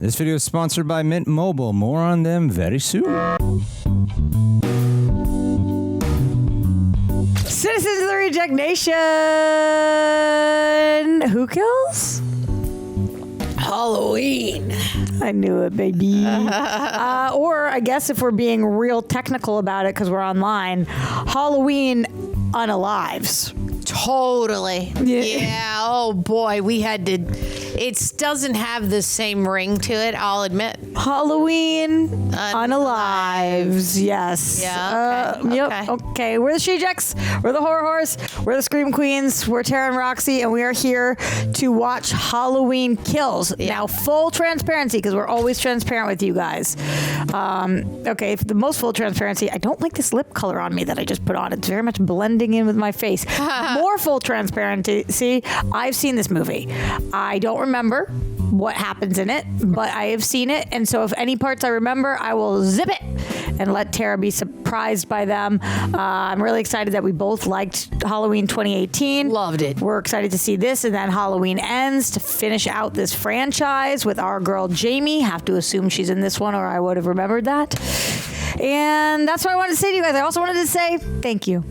This video is sponsored by Mint Mobile. More on them very soon. Citizens of the Reject Nation. Who kills? Halloween. I knew it, baby. Or I guess if we're being real technical about it because we're online, Halloween unalives. Totally. Yeah. Oh boy, we had to. It doesn't have the same ring to it, I'll admit. Halloween unalives. Yes. Yeah. Okay. Yep. Okay. We're the She-Jacks. We're the Horror Horse. We're the Scream Queens. We're Tara and Roxy, and we are here to watch Halloween Kills. Yeah. Now, full transparency, because we're always transparent with you guys. Okay. For the most full transparency, I don't like this lip color on me that I just put on. It's very much blending in with my face. More full transparency. I've seen this movie. I don't remember what happens in it, but I have seen it, and so if any parts I remember, I will zip it and let Tara be surprised by them. I'm really excited that we both liked Halloween 2018. Loved it. We're excited to see this, and then Halloween Ends to finish out this franchise with our girl Jamie. Have to assume she's in this one, or I would have remembered that. And that's what I wanted to say to you guys. I also wanted to say thank you.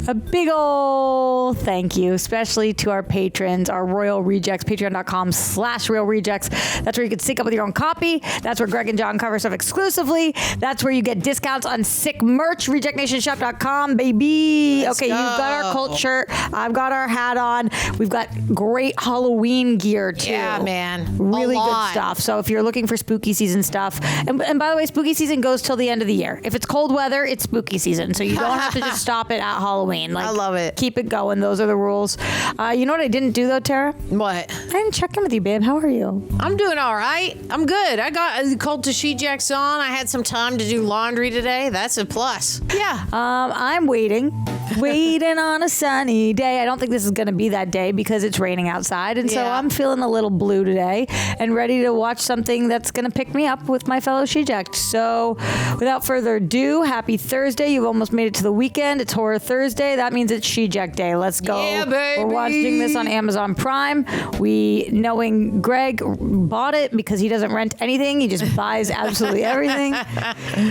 A big ol' thank you, especially to our patrons, our Royal Rejects, patreon.com/Royal Rejects. That's where you can sync up with your own copy. That's where Greg and John cover stuff exclusively. That's where you get discounts on sick merch, rejectnationshop.com, baby. Let's okay, go. You've got our cult shirt. I've got our hat on. We've got great Halloween gear, too. Yeah, man. Really good stuff. So if you're looking for spooky season stuff, and by the way, spooky season goes till the end of the year. If it's cold weather, it's spooky season. So you don't have to just stop it at Halloween. Like, I love it. Keep it going. Those are the rules. You know what I didn't do though, Tara? What? I didn't check in with you, babe. How are you? I'm doing all right. I'm good. I got the Cult to She-Jacks on. I had some time to do laundry today. That's a plus. Yeah. I'm waiting on a sunny day. I don't think this is going to be that day because it's raining outside, and so I'm feeling a little blue today and ready to watch something that's going to pick me up with my fellow She-Jacks. So, without further ado, happy Thursday. You've almost made it to the weekend. It's Horror Thursday. That means it's She-Jack Day. Let's go. Yeah, baby. We're watching this on Amazon Prime. We, knowing Greg, bought it because he doesn't rent anything. He just buys absolutely everything.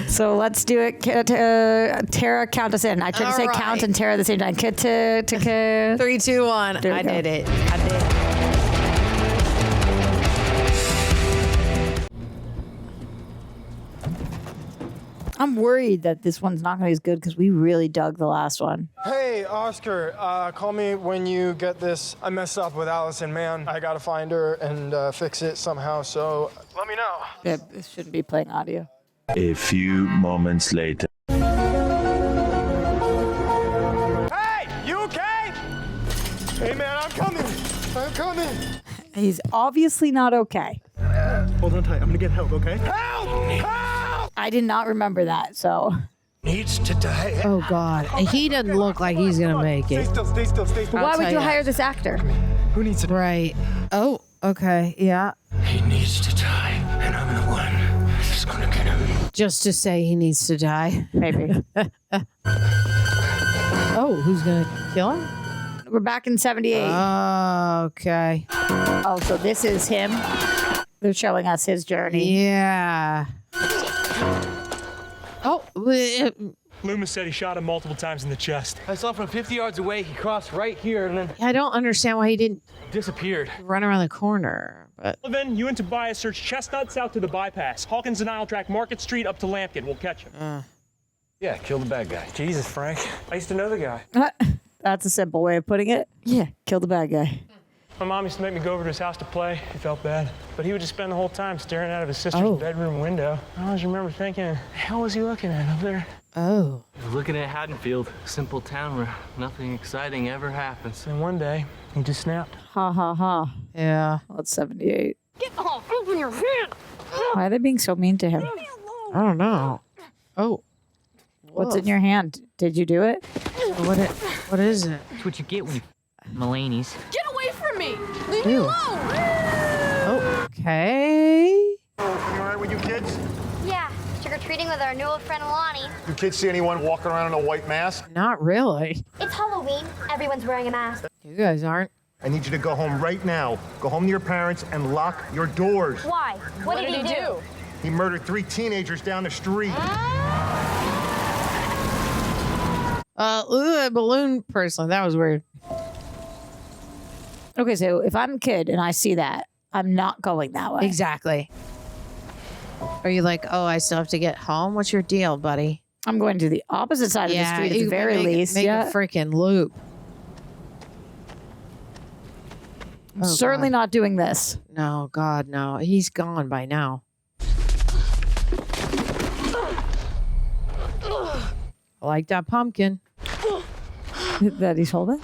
So let's do it. Tara, count us in. I tried to say count and Tara at the same time. 3, 2, 1. I did it. I'm worried that this one's not going to be as good because we really dug the last one. Hey, Oscar, call me when you get this. I messed up with Allison, man. I gotta find her and fix it somehow, so let me know. Yeah, this shouldn't be playing audio. A few moments later. Hey, you okay? Hey, man, I'm coming. He's obviously not okay. Hold on tight, I'm gonna get help, okay? Help! I did not remember that, so. Needs to die. Oh, God. He doesn't look like he's going to make it. Stay still. Why would you hire this actor? Who needs to die? Right. Oh, okay. Yeah. He needs to die, and I'm the one who's gonna get him. Just to say he needs to die. Maybe. Oh, who's going to kill him? We're back in 78. Okay. Oh, so this is him. They're showing us his journey. Yeah. Oh. Loomis said he shot him multiple times in the chest. I saw from 50 yards away, he crossed right here and then I don't understand why he didn't disappeared. run around the corner. But Sullivan, you and Tobias search Chestnut south to the bypass. Hawkins and I'll track Market Street up to Lampkin. We'll catch him. Yeah, kill the bad guy. Jesus, Frank. I used to know the guy. That's a simple way of putting it. Yeah, kill the bad guy. My mom used to make me go over to his house to play. He felt bad. But he would just spend the whole time staring out of his sister's bedroom window. I always remember thinking, the hell was he looking at up there? oh. Looking at Haddonfield, a simple town where nothing exciting ever happens. And one day, he just snapped. Ha ha ha. Yeah. Well, it's 78. Get off! Open your hand! Why are they being so mean to him? I don't know. Oh. What's in your hand? Did you do it? What is it? That's what you get when you Mulaney's. Get away from me! Leave me alone! Okay. Oh, you all right with you kids? Yeah, trick-or-treating with our new old friend Lonnie. You kids see anyone walking around in a white mask? Not really. It's Halloween. Everyone's wearing a mask. You guys aren't. I need you to go home right now. Go home to your parents and lock your doors. Why? What did he do? He murdered 3 teenagers down the street. Balloon person. That was weird. Okay, so if I'm a kid and I see that, I'm not going that way. Exactly. Are you like, oh, I still have to get home? What's your deal, buddy? I'm going to the opposite side of the street at the very least. Make a freaking loop. I'm certainly not doing this. No, God, no. He's gone by now. I like that pumpkin. That he's holding?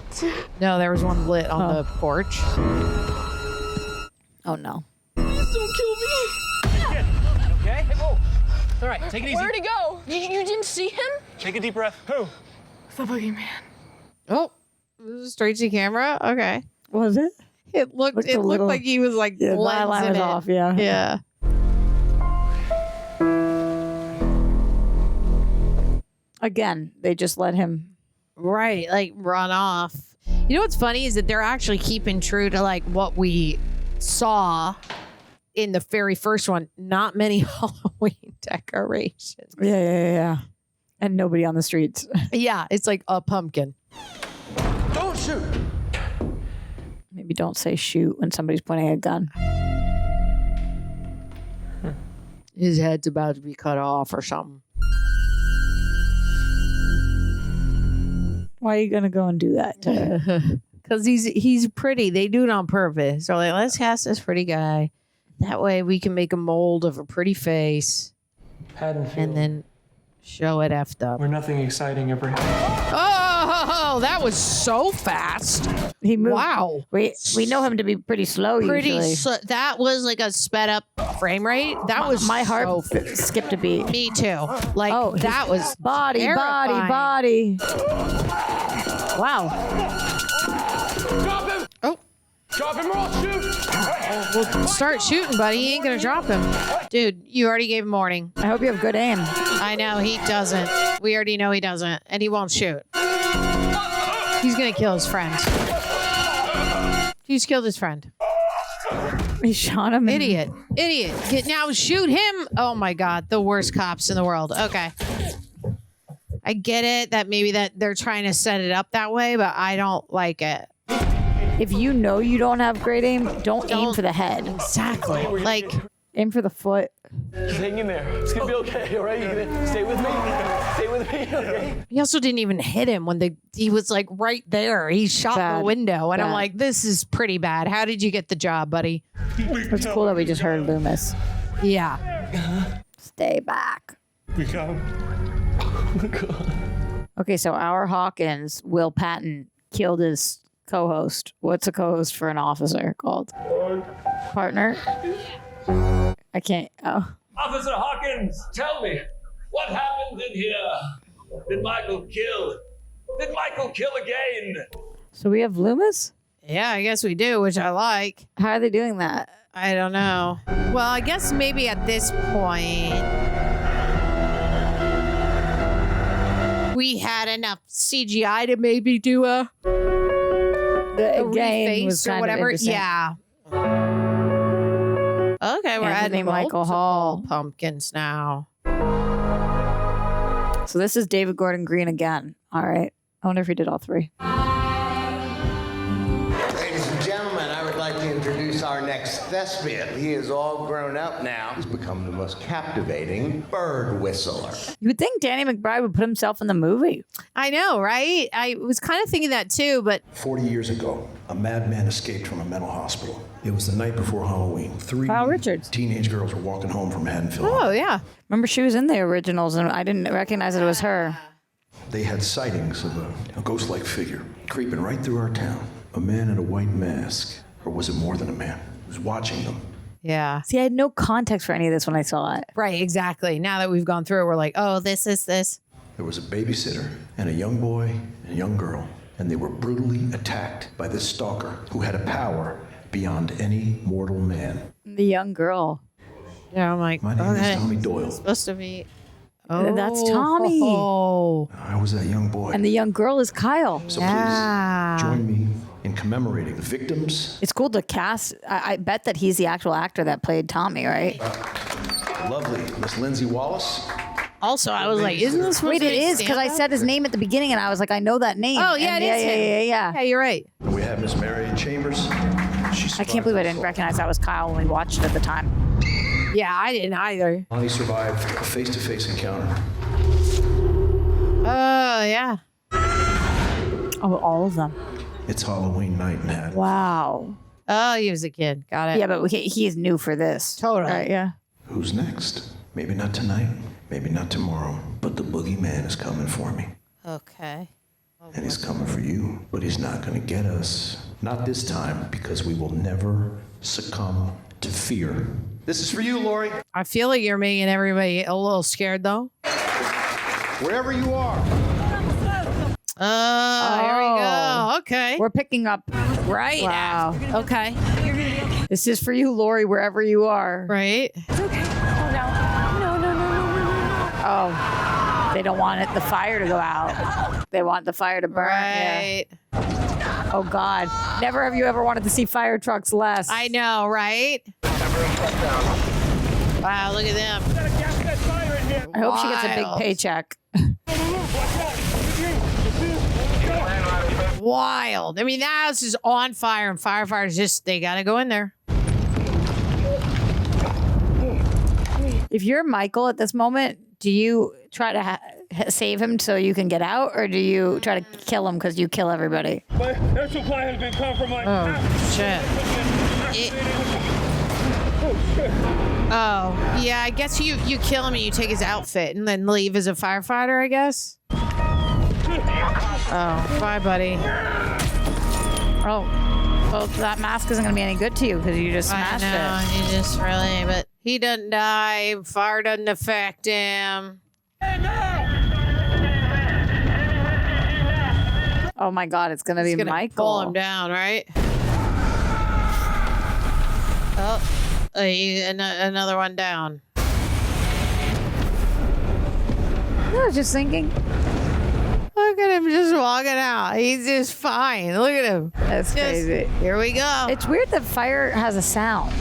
No, there was one lit on the porch. Oh, no. Please don't kill me. Okay? Hey, whoa. It's all right. Take it easy. Where'd he go? You didn't see him? Take a deep breath. Who? The boogeyman. Oh, straight to camera? Okay. Was it? It looked like he was like the line was off, yeah. Yeah. Again, they just let him like run off. You know what's funny is that they're actually keeping true to like what we saw in the very first one. Not many Halloween decorations. Yeah. And nobody on the streets. Yeah, it's like a pumpkin. Don't shoot. Maybe don't say shoot when somebody's pointing a gun. His head's about to be cut off or something. Why are you gonna go and do that? Because he's pretty. They do it on purpose. So like, let's cast this pretty guy. That way we can make a mold of a pretty face. Haddonfield. And then show it effed up. Where nothing exciting ever happened. Oh, that was so fast. He moved. Wow. We know him to be pretty slow usually. That was like a sped up frame rate. That was my heart skipped a beat. Me too. Like that was body. Wow. Drop him! Oh. Drop him or I'll shoot! Well, start shooting, buddy. He ain't gonna drop him. Dude, you already gave him warning. I hope you have good aim. I know, he doesn't. We already know he doesn't. And he won't shoot. He's gonna kill his friend. He's killed his friend. He shot him. Idiot. Now shoot him. Oh my God. The worst cops in the world. Okay. I get it that maybe that they're trying to set it up that way, but I don't like it. If you know you don't have great aim, don't aim for the head. Exactly. Like, aim for the foot. Just hang in there. It's gonna be okay, all right? You gonna stay with me? Stay with me, okay? he also didn't even hit him when he was like right there. He shot the window, and I'm like, this is pretty bad. How did you get the job, buddy? It's cool that we just heard Loomis. Yeah. Stay back. We come. Okay, so our Hawkins, Will Patton, killed his co-host. What's a co-host for an officer called? Partner? I can't. Oh. Officer Hawkins, tell me, what happened in here? Did Michael kill? Did Michael kill again? So we have Loomis? Yeah, I guess we do, which I like. How are they doing that? I don't know. Well, I guess maybe at this point, we had enough CGI to maybe do a game was kind or whatever. Of yeah. Okay, we're adding Michael Hall pumpkins now. So this is David Gordon Green again. All right. I wonder if he did all three. Ladies and gentlemen, I would like to introduce our next thespian. He is all grown up now. He's become the most captivating bird whistler. You would think Danny McBride would put himself in the movie. I know, right? I was kind of thinking that too, but 40 years ago, a madman escaped from a mental hospital. It was the night before Halloween. 3 Kyle Richards. Teenage girls were walking home from Haddonfield. Oh, yeah. Remember, she was in the originals, and I didn't recognize it was her. They had sightings of a ghost-like figure creeping right through our town. A man in a white mask. Or was it more than a man? He was watching them. Yeah. See, I had no context for any of this when I saw it. Right, exactly. Now that we've gone through it, we're like, oh, this is this. There was a babysitter and a young boy and a young girl. And they were brutally attacked by this stalker who had a power beyond any mortal man. The young girl. Yeah, I'm like, my name is Tommy Doyle. It's supposed to be. Oh, that's Tommy. Oh. I was that young boy. And the young girl is Kyle. So please join me in commemorating victims. It's cool to cast. I bet that he's the actual actor that played Tommy, right? Lovely Miss Lindsay Wallace. Also, I was like, isn't this supposed Wait, to it be is because I stand-up? said his name at the beginning, and I was like, I know that name. Oh, yeah, And it is him. Yeah. Yeah, you're right. And we have Miss Marion Chambers. I can't believe I didn't recognize that was Kyle when we watched it at the time. Yeah, I didn't either. Lonnie survived a face-to-face encounter. Oh, yeah. Oh, all of them. It's Halloween night in Haddonfield. Wow. Oh, he was a kid. Got it. Yeah, but he is new for this. Totally. Right, yeah. Who's next? Maybe not tonight, maybe not tomorrow, but the boogeyman is coming for me. Okay. And he's coming for you, but he's not going to get us. Not this time, because we will never succumb to fear. This is for you, Laurie. I feel like you're making everybody a little scared, though. Wherever you are. Here we go. Okay. We're picking up. Right. Wow. Okay. This is for you, Laurie, wherever you are. Right. It's okay. Oh, no. No. Oh, they don't want the fire to go out. They want the fire to burn. Right. Yeah. Oh, God. Never have you ever wanted to see fire trucks less. I know, right? Wow, look at them. I hope she gets a big paycheck. Wild. I mean, that house is on fire, and firefighters they got to go in there. If you're Michael at this moment, do you try to save him so you can get out, or do you try to kill him because you kill everybody? My air supply has been compromised. Oh, shit. Oh, yeah, I guess you kill him and you take his outfit and then leave as a firefighter, I guess. Oh, bye, buddy. Oh, well, that mask isn't going to be any good to you because you just smashed it. You just really, but he doesn't die. Fire doesn't affect him. Oh my God, it's going to be Michael. Pull him down, right? Oh, another one down. I was just thinking. Look at him just walking out. He's just fine. Look at him. That's crazy. Here we go. It's weird that fire has a sound.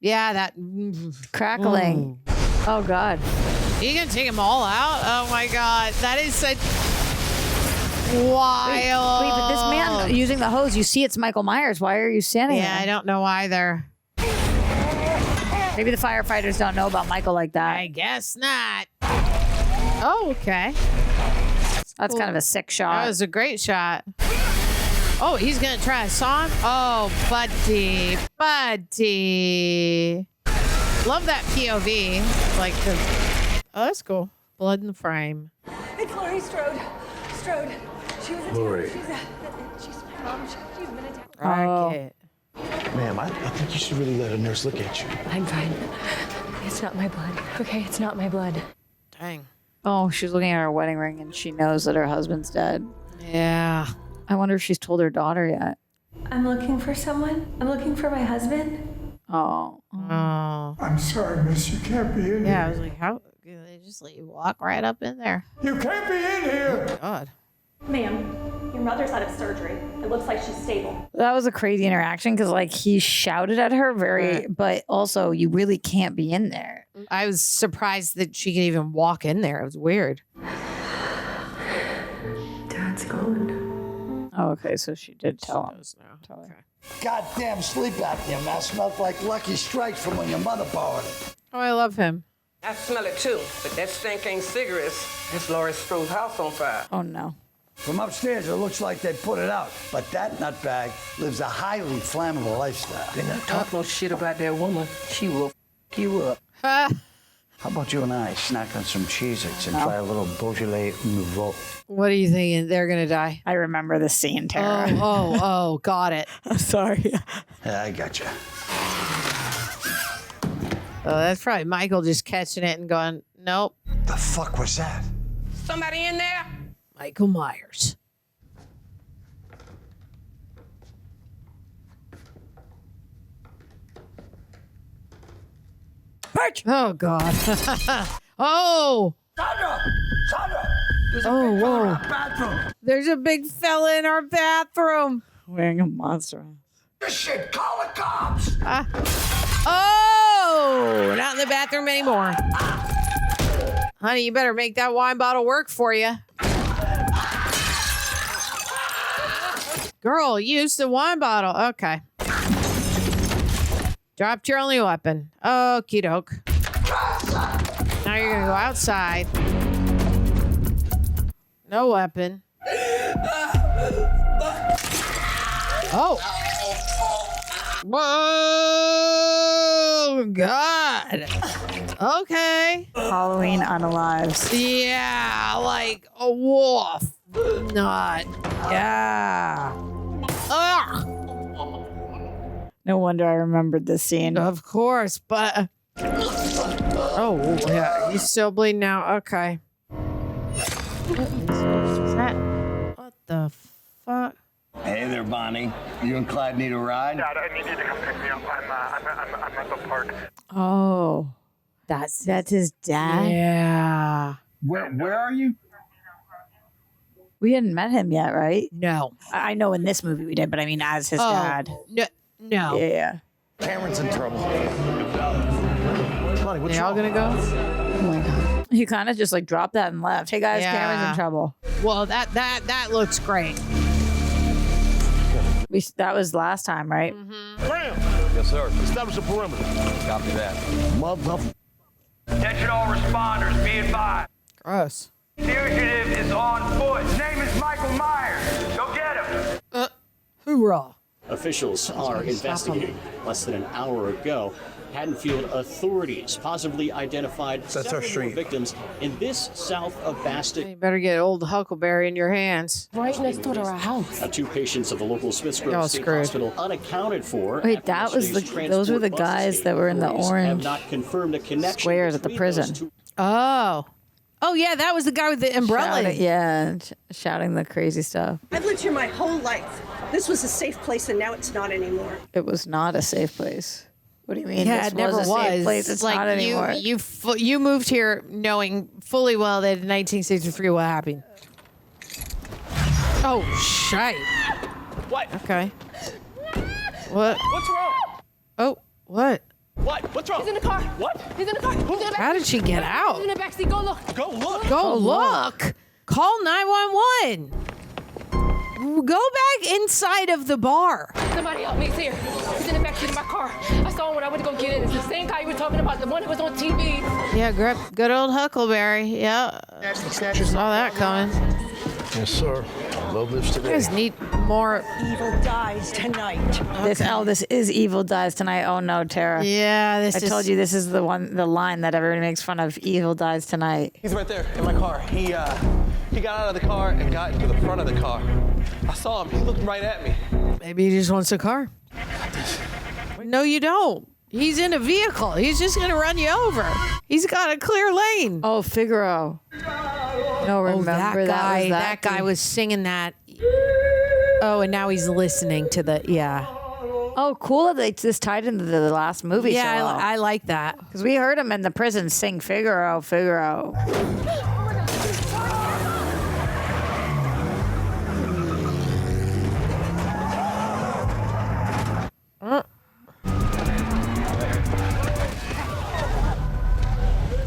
Yeah, that crackling. Oh, God. You gonna take them all out? Oh, my God. That is such wild. Wait, but this man using the hose, you see it's Michael Myers. Why are you standing there? Yeah, I don't know either. Maybe the firefighters don't know about Michael like that. I guess not. Oh, okay. That's kind of a sick shot. That was a great shot. Oh, he's going to try a song? Oh, buddy. Love that POV. Like the... Oh, that's cool. Blood in the frame. It's Laurie Strode. She was Laurie. She's my mom. She's been attacked. Rocket. Ma'am, I think you should really let a nurse look at you. I'm fine. It's not my blood. Okay, it's not my blood. Dang. Oh, she's looking at her wedding ring and she knows that her husband's dead. Yeah. I wonder if she's told her daughter yet. I'm looking for someone. I'm looking for my husband. Oh. I'm sorry, miss. You can't be in Yeah, here. I was like, how? They just let you walk right up in there. You can't be in here. Oh, God. Ma'am, your mother's out of surgery. It looks like she's stable. That was a crazy interaction because, like, he shouted at her but also you really can't be in there. I was surprised that she could even walk in there. It was weird. Dad's gone. Oh, okay, so she did tell him. Okay. Goddamn sleep apnea mask smelled like Lucky Strikes from when your mother borrowed it. Oh, I love him. I smell it too, but that stink ain't cigarettes. It's Laurie Strode's house on fire. Oh, no. From upstairs, it looks like they put it out. But that nutbag lives a highly flammable lifestyle. Did not talk no shit about that woman. She will f you up. How about you and I snack on some Cheez-Its and try a little Beaujolais Nouveau? What are you thinking? They're going to die? I remember the scene, Tara. Oh, got it. I'm sorry. Yeah, I got you. Oh, that's probably Michael just catching it and going, nope. The fuck was that? Somebody in there? Michael Myers. Oh, God. Oh. Sandra! There's a Oh, big fella in whoa. our bathroom. There's a big fella in our bathroom. Wearing a monster mask. This shit, call the cops! Oh, not in the bathroom anymore. Honey, you better make that wine bottle work for you. Girl, use the wine bottle. Okay. Dropped your only weapon. Okie doke. Now you're going to go outside. No weapon. Oh. Whoa, God. Okay. Halloween unalives. Yeah, like a wolf. Not. Yeah. Ugh. No wonder I remembered this scene. Of course, but... Oh, yeah. He's still bleeding now. Okay. What is that? What the fuck? Hey there, Bonnie. You and Clyde need a ride? Dad, I need you to come pick me up. I'm at the park. Oh. That's his dad? Yeah. Where are you? We hadn't met him yet, right? No. I know in this movie we did, but I mean as his dad. No. Yeah. Cameron's in trouble. Bonnie, what's They all wrong? gonna go? Oh my God. He kind of just like dropped that and left. Hey guys, Yeah. Cameron's in trouble. Well, that looks great. That was last time, right? Graham! Yes, sir. Establish a perimeter. Copy that. Motherfucker. Attention all responders, be advised. Gross. Fugitive is on foot. His name is Michael Myers. Go get him. Hoorah. Officials are investigating. Less than an hour ago, Haddonfield authorities positively identified several more victims in this south of Boston. You better get old Huckleberry in your hands. Right next door to our house. Two patients of the local Smiths Y'all Grove State screwed. Hospital unaccounted for. Wait, after that was yesterday's those were the transport guys buses. that were in the Authorities orange have not confirmed a connection squares at the between those prison. two. Oh. Oh, yeah, that was the guy with the umbrella. Shouting the crazy stuff. I've lived here my whole life. This was a safe place, and now it's not anymore. It was not a safe place. What do you mean? Yeah, this it never was. A safe place. It's like not anymore. you moved here knowing fully well that in 1963 what happened. Oh, shite. What? Okay. What? What's wrong? Oh, what? What? What's wrong? He's in the car. What? He's in the car. He's in the back. How did she get out? He's in the backseat. Go look. Go look. Go look. Call 911. Go back inside of the bar. Somebody help me. He's here. He's in the backseat of my car. I saw him when I went to go get it. It's the same guy you were talking about, the one that was on TV. Yeah, good old Huckleberry. Yeah. Saw that coming. Yes, sir. Love lives You today. guys need more. Evil dies tonight. This is Evil Dies Tonight. Oh no, Tara. Yeah, I told you this is the line that everybody makes fun of. Evil Dies Tonight. He's right there in my car. He got out of the car and got into the front of the car. I saw him. He looked right at me. Maybe he just wants a car. No, you don't. He's in a vehicle. He's just going to run you over. He's got a clear lane. Oh, Figaro. No, remember that guy was singing that. Oh, and now he's listening to the, yeah. Oh, cool that they just tied into the last movie. Yeah, so well. I like that. Because we heard him in the prison sing Figaro, Figaro.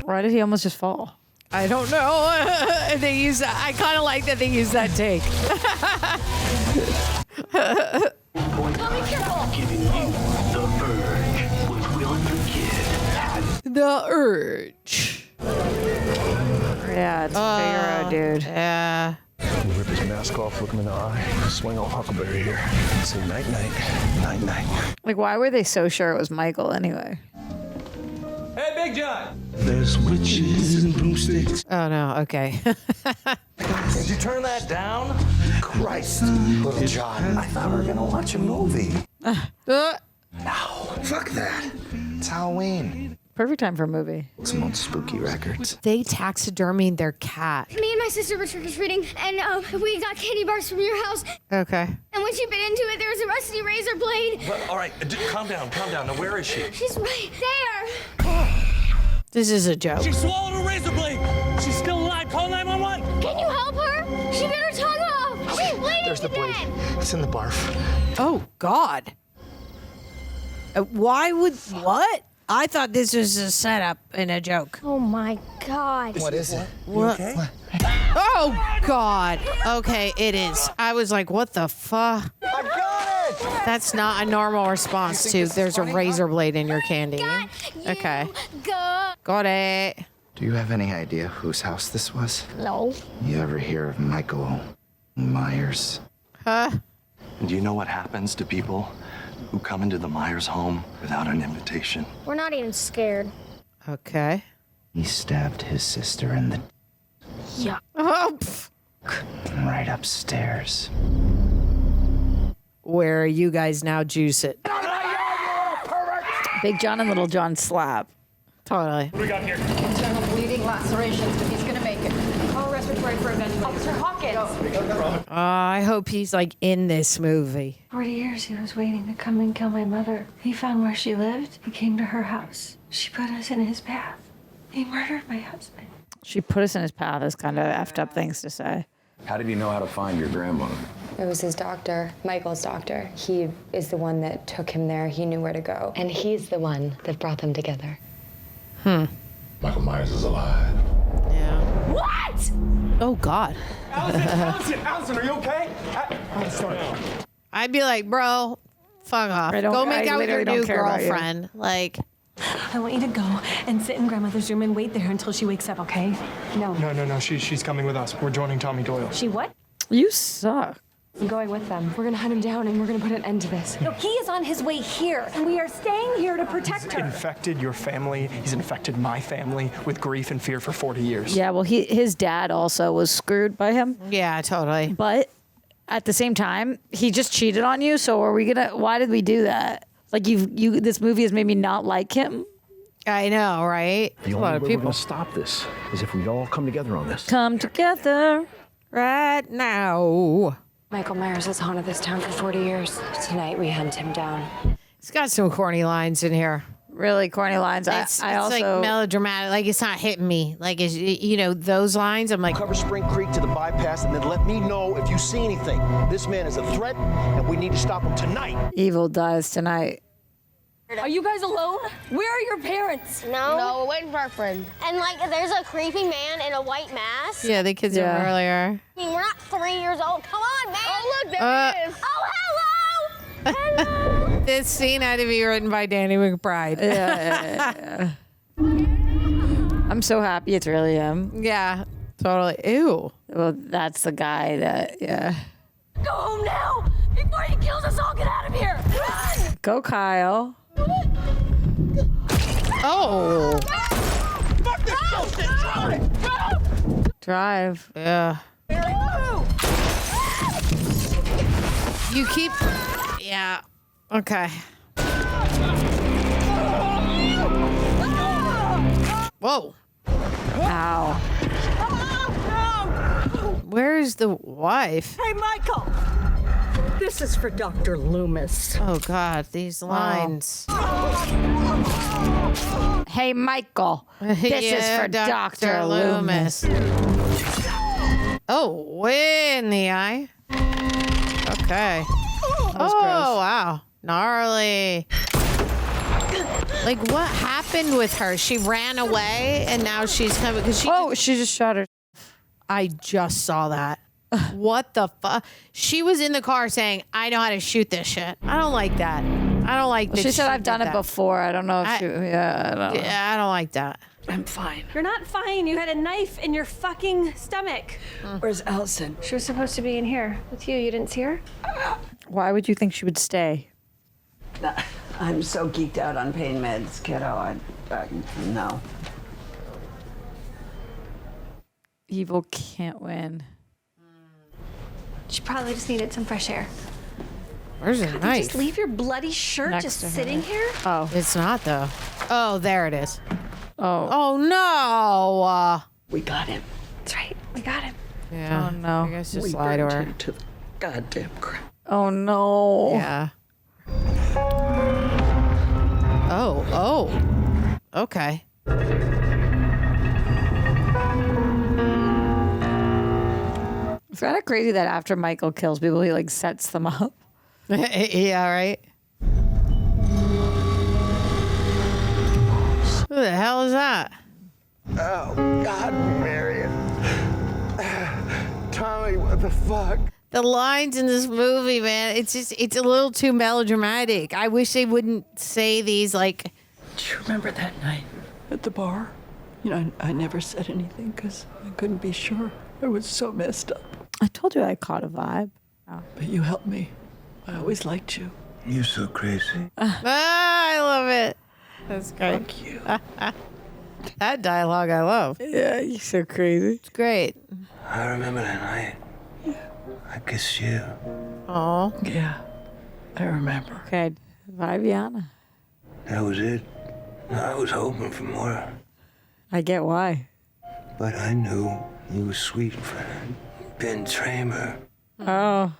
Why did he almost just fall? I don't know. They use that. I kind of like that they use that take. Giving you the urge with Will and the Kid. The urge. Yeah, it's Figaro, dude. Yeah. Rip his mask off, look him in the eye, swing on Huckleberry here. Say night, night, night, night. Like, why were they so sure it was Michael anyway? Hey, Big John. There's witches and broomsticks. Oh, no. Okay. Did you turn that down? Christ, little John. I thought we were gonna watch a movie. No, fuck that. It's Halloween. Perfect time for a movie. Some old spooky records. They taxidermied their cat. Me and my sister were trick-or-treating, and we got candy bars from your house. Okay. And when she bit into it, there was a rusty razor blade. But, all right, calm down. Now, where is she? She's right there. This is a joke. She swallowed a razor blade. She's still alive. Call 911. Can you help her? She bit her tongue off. She's bleeding There's the blade. It's in the barf. Oh, God. Why would... What? I thought this was a setup and a joke. Oh my God. What is it? What? Okay? Oh, God. Okay, it is. I was like, what the fuck? I got it! That's not a normal response to there's a razor blade in your candy. Okay. Got it. Do you have any idea whose house this was? No. You ever hear of Michael Myers? Huh? And do you know what happens to people who come into the Myers home without an invitation? We're not even scared. Okay. He stabbed his sister in the... Yeah. Oh, pff. right upstairs. Where are you guys now? Juice it. Big John and Little John slap. Totally. What do we got here? Internal bleeding, lacerations, but he's gonna make it. Call respiratory for a ventilator. Officer Hawkins. I hope he's like in this movie. 40 years he was waiting to come and kill my mother. He found where she lived. He came to her house. She put us in his path. He murdered my husband. She put us in his path is kind of effed up things to say. How did he know how to find your grandmother? It was his doctor, Michael's doctor. He is the one that took him there. He knew where to go. And he's the one that brought them together. Michael Myers is alive. Yeah. What? Oh, God. Allison, are you okay? I'd be like, bro, fuck off. Go make out with your new girlfriend. Like, I want you to go and sit in Grandmother's room and wait there until she wakes up, okay? No. No. She's coming with us. We're joining Tommy Doyle. She what? You suck. I'm going with them. We're gonna hunt him down and we're gonna put an end to this. No, he is on his way here, and we are staying here to protect He's her. infected your family. He's infected my family with grief and fear for 40 years. Yeah, well, his dad also was screwed by him. Yeah, totally. But at the same time, he just cheated on you. So why did we do that? Like this movie has made me not like him. I know, right? The only way we're going to stop this is if we all come together on this. Come together right now. Michael Myers has haunted this town for 40 years. Tonight we hunt him down. It's got some corny lines in here. Really corny lines. It's also like melodramatic. Like it's not hitting me. Like it's, those lines. I'm like, cover Spring Creek to the bypass, and then let me know if you see anything. This man is a threat, and we need to stop him tonight. Evil dies tonight. Are you guys alone? Where are your parents? No, we're waiting for our friend. And there's a creepy man in a white mask. yeah, the kids were earlier. I mean, we're not 3 years old. Come on, man. Oh, look, there he is. Oh, hello. Hello. This scene had to be written by Danny McBride. Yeah. I'm so happy it's really him. Yeah, totally. Ew. Well, that's the guy that, yeah. Go home now before he kills us all. Get out of here. Run. Go, Kyle. Oh. Fuck this bullshit! Drive. Yeah. You keep. Yeah. Okay. Whoa. Ow. Where's the wife? Hey, Michael! This is for Dr. Loomis. Oh, God, these lines. Hey, Michael. This is for Dr. Loomis. Oh, way in the eye. Okay. gross. Wow. Gnarly. Like, what happened with her? She ran away, and now she's coming. She just shot her. I just saw that. What the fuck? She was in the car saying, I know how to shoot this shit. I don't like that. I don't like that. She said, I've done it before. I don't know if I don't know. Yeah, I don't like that. I'm fine. You're not fine. You had a knife in your fucking stomach. Where's Allison? She was supposed to be in here with you. You didn't see her? Why would you think she would stay? I'm so geeked out on pain meds, kiddo. No. Evil can't win. She probably just needed some fresh air. Where's the God, knife? you just leave your bloody shirt Next just to her. sitting here? Oh. It's not, though. Oh, there it is. Oh. Oh, no. We got him. That's right. We got him. Yeah. Oh, no. I guess just We lie to burned her. him to the goddamn ground. Oh, no. Yeah. Oh. Okay. It's kind of crazy that after Michael kills people, he like sets them up. Yeah, right. Who the hell is that? Oh, God, Marion. Tommy, what the fuck? The lines in this movie, man, it's a little too melodramatic. I wish they wouldn't say these like. Do you remember that night at the bar? You know, I never said anything because I couldn't be sure. I was so messed up. I told you I caught a vibe. Oh. But you helped me. I always liked you. You're so crazy. I love it. That's great. Fuck you. That dialogue I love. Yeah, you're so crazy. It's great. I remember that night. I kissed you. Oh. Yeah, I remember. Okay, Viviana. That was it. I was hoping for more. I get why. But I knew you were sweet for Ben Tramer. Oh.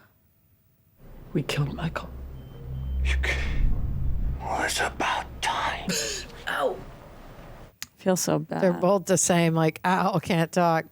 We killed Michael. Well, it's about time. Ow. Feel so bad. They're both the same, like, ow, can't talk.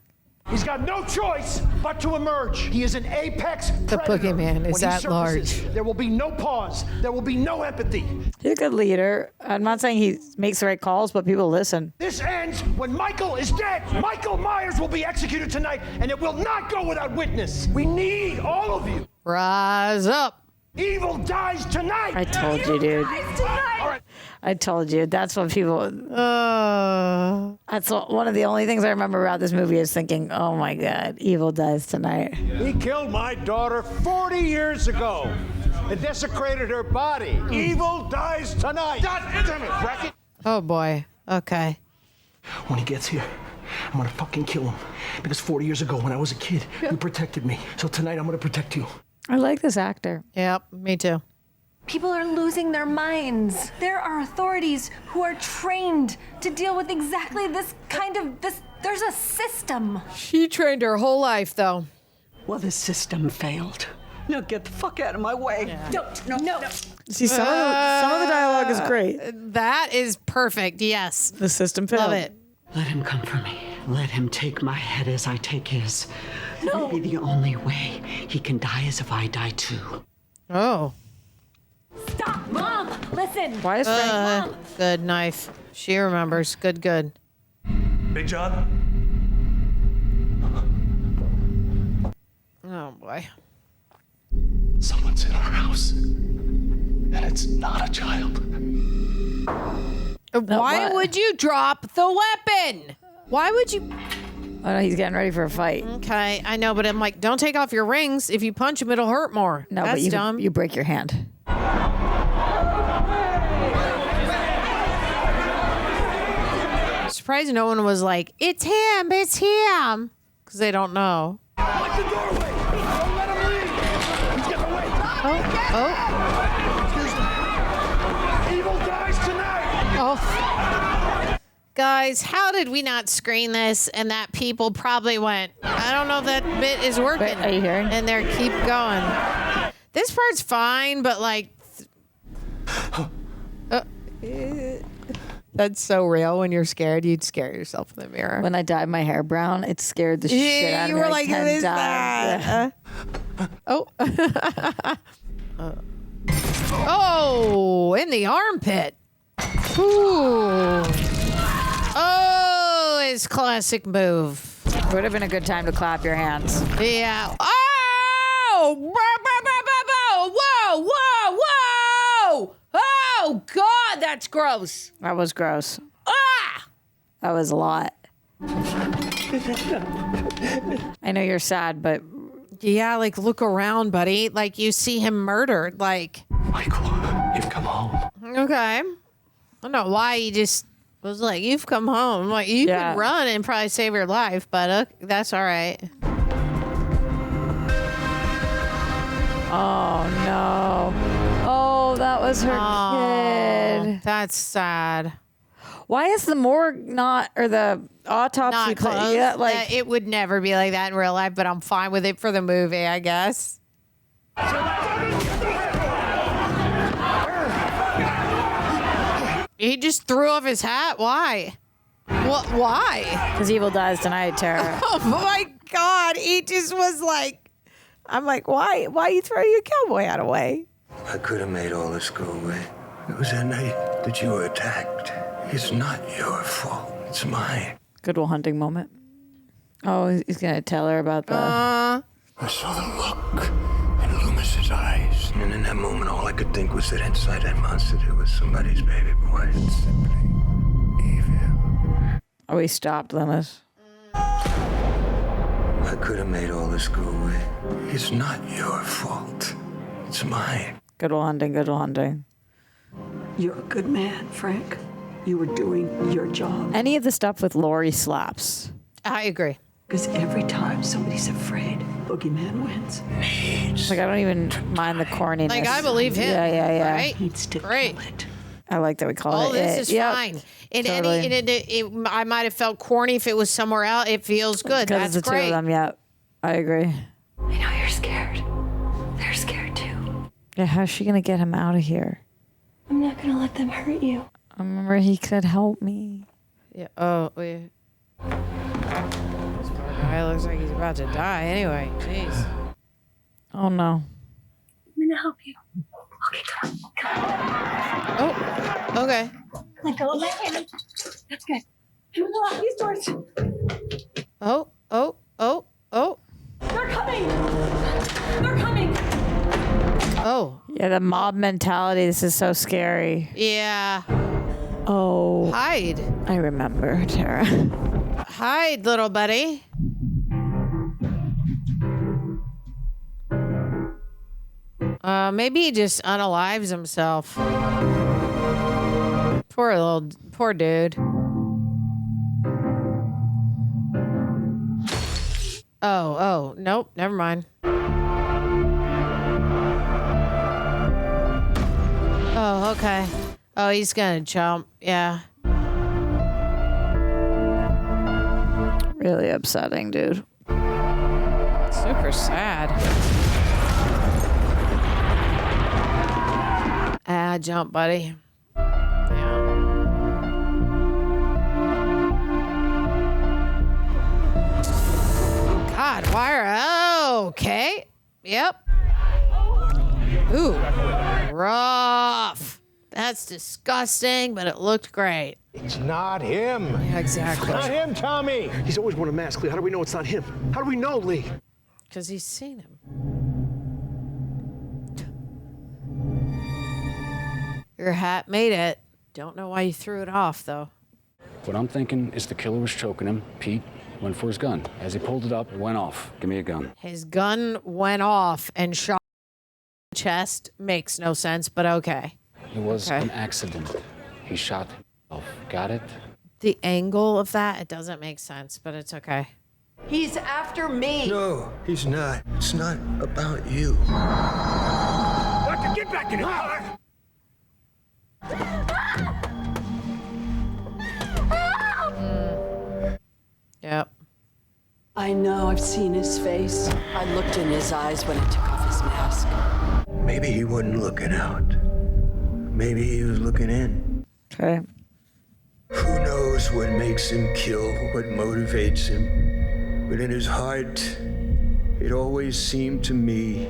He's got no choice but to emerge. He is an apex The predator. boogeyman is When he that surfaces, large. There will be no pause. There will be no empathy. He's a good leader. I'm not saying he makes the right calls, but people listen. This ends when Michael is dead. Michael Myers will be executed tonight, and it will not go without witness. We need all of you. Rise up. Evil dies tonight. I told you, dude. I told you. That's what people. That's one of the only things I remember about this movie is thinking, "Oh my God, evil dies tonight." He killed my daughter 40 years ago and desecrated her body. Evil dies tonight. God damn it, Brackett. Oh boy. Okay. When he gets here, I'm gonna fucking kill him. Because 40 years ago, when I was a kid, you protected me. So tonight, I'm gonna protect you. I like this actor. Yep, me too. People are losing their minds. There are authorities who are trained to deal with exactly this kind of there's a system. She trained her whole life, though. Well, the system failed. Now get the fuck out of my way. Yeah. No. See, some of the dialogue is great. That is perfect. Yes. The system failed. Love it. Let him come for me. Let him take my head as I take his. No. Maybe the only way he can die is if I die too. Oh. Stop, Mom! Listen. Why is Frank? Good knife. She remembers. Good. Big John? Oh boy. Someone's in our house. And it's not a child. Why would you drop the weapon? Why would you? Oh no, he's getting ready for a fight. Okay, I know, but I'm like, don't take off your rings. If you punch him, it'll hurt more. No, that's but dumb. you break your hand. Surprised no one was like, it's him, because they don't know. Lock the doorway. Don't let him leave. He's getting away. Excuse me. Evil dies tonight. Oh. Guys, how did we not screen this and that people probably went, I don't know if that bit is working. Wait, are you hearing? And they're keep going. This part's fine, but like... That's so real. When you're scared, you'd scare yourself in the mirror. When I dyed my hair brown, it scared the shit out of me. You were like, 10 who is times. that? Oh, in the armpit. Ooh. Oh, his classic move. Would have been a good time to clap your hands. Yeah. Oh! Whoa! Oh, God, that's gross. That was gross. Ah! That was a lot. I know you're sad, but... Yeah, like, look around, buddy. Like, you see him murdered. Like... Michael, you've come home. Okay. I don't know why he just was like, you've come home. Like, you could run and probably save your life, but that's all right. Oh, no. Oh, that was her kid. That's sad. Why is the morgue or the autopsy Not close. Yeah, like It would never be like that in real life, but I'm fine with it for the movie, I guess. He just threw off his hat? Why? What? Why? Because evil dies tonight, Tara. Oh my God. He just was like, I'm like, why you throw your cowboy hat away? I could have made all this go away. It was that night that you were attacked. It's not your fault. It's mine. Good Will Hunting moment. Oh, he's going to tell her about the... I saw the look in Loomis's eyes. And in that moment, all I could think was that inside that monster there was somebody's baby boy. It's simply evil. Oh, he stopped, Loomis. I could have made all this go away. It's not your fault. It's mine. Good Will Hunting, Good Will Hunting. You're a good man, Frank. You were doing your job. Any of the stuff with Laurie slaps. I agree. Because every time somebody's afraid, Boogeyman wins. Like, I don't even mind the corniness. Like, I believe him. Yeah. Right? Needs to Great. kill it. I like that we call it. Oh, this is fine. I might have felt corny if it was somewhere else. It feels good. Because That's it's the great. two of them, yeah. I agree. I know you're scared. They're scared too. Yeah, how's she going to get him out of here? I'm not gonna let them hurt you. I remember he said, help me. Yeah. Oh, yeah. This poor guy looks like he's about to die anyway. Jeez. Oh, no. I'm gonna help you. Okay, come on. Oh, okay. Let go of my hand. That's good. I'm gonna lock these doors. Oh. They're coming. They're coming. Oh. Yeah, the mob mentality. This is so scary. Yeah. Oh. Hide. I remember, Tara. Hide, little buddy. Maybe he just unalives himself. Poor dude. Oh, nope, never mind. Oh, okay. Oh, he's gonna jump. Yeah. Really upsetting, dude. Super sad. Jump, buddy. Yeah. God, why are... Okay. Yep. Ooh. Rough. That's disgusting, but it looked great. It's not him. Yeah, exactly. It's not him, Tommy. He's always worn a mask, Lee. How do we know it's not him? How do we know, Lee? Because he's seen him. Your hat made it. Don't know why you threw it off, though. What I'm thinking is the killer was choking him. Pete went for his gun. As he pulled it up, it went off. Give me a gun. His gun went off and shot the chest. Makes no sense, but okay. It was an accident. He shot himself. Got it? The angle of that, it doesn't make sense, but it's okay. He's after me. No, he's not. It's not about you. Doctor, get back in the car! Yep. I know, I've seen his face. I looked in his eyes when he took off his mask. Maybe he wasn't looking out. Maybe he was looking in. Okay. Who knows what makes him kill, what motivates him? But in his heart, it always seemed to me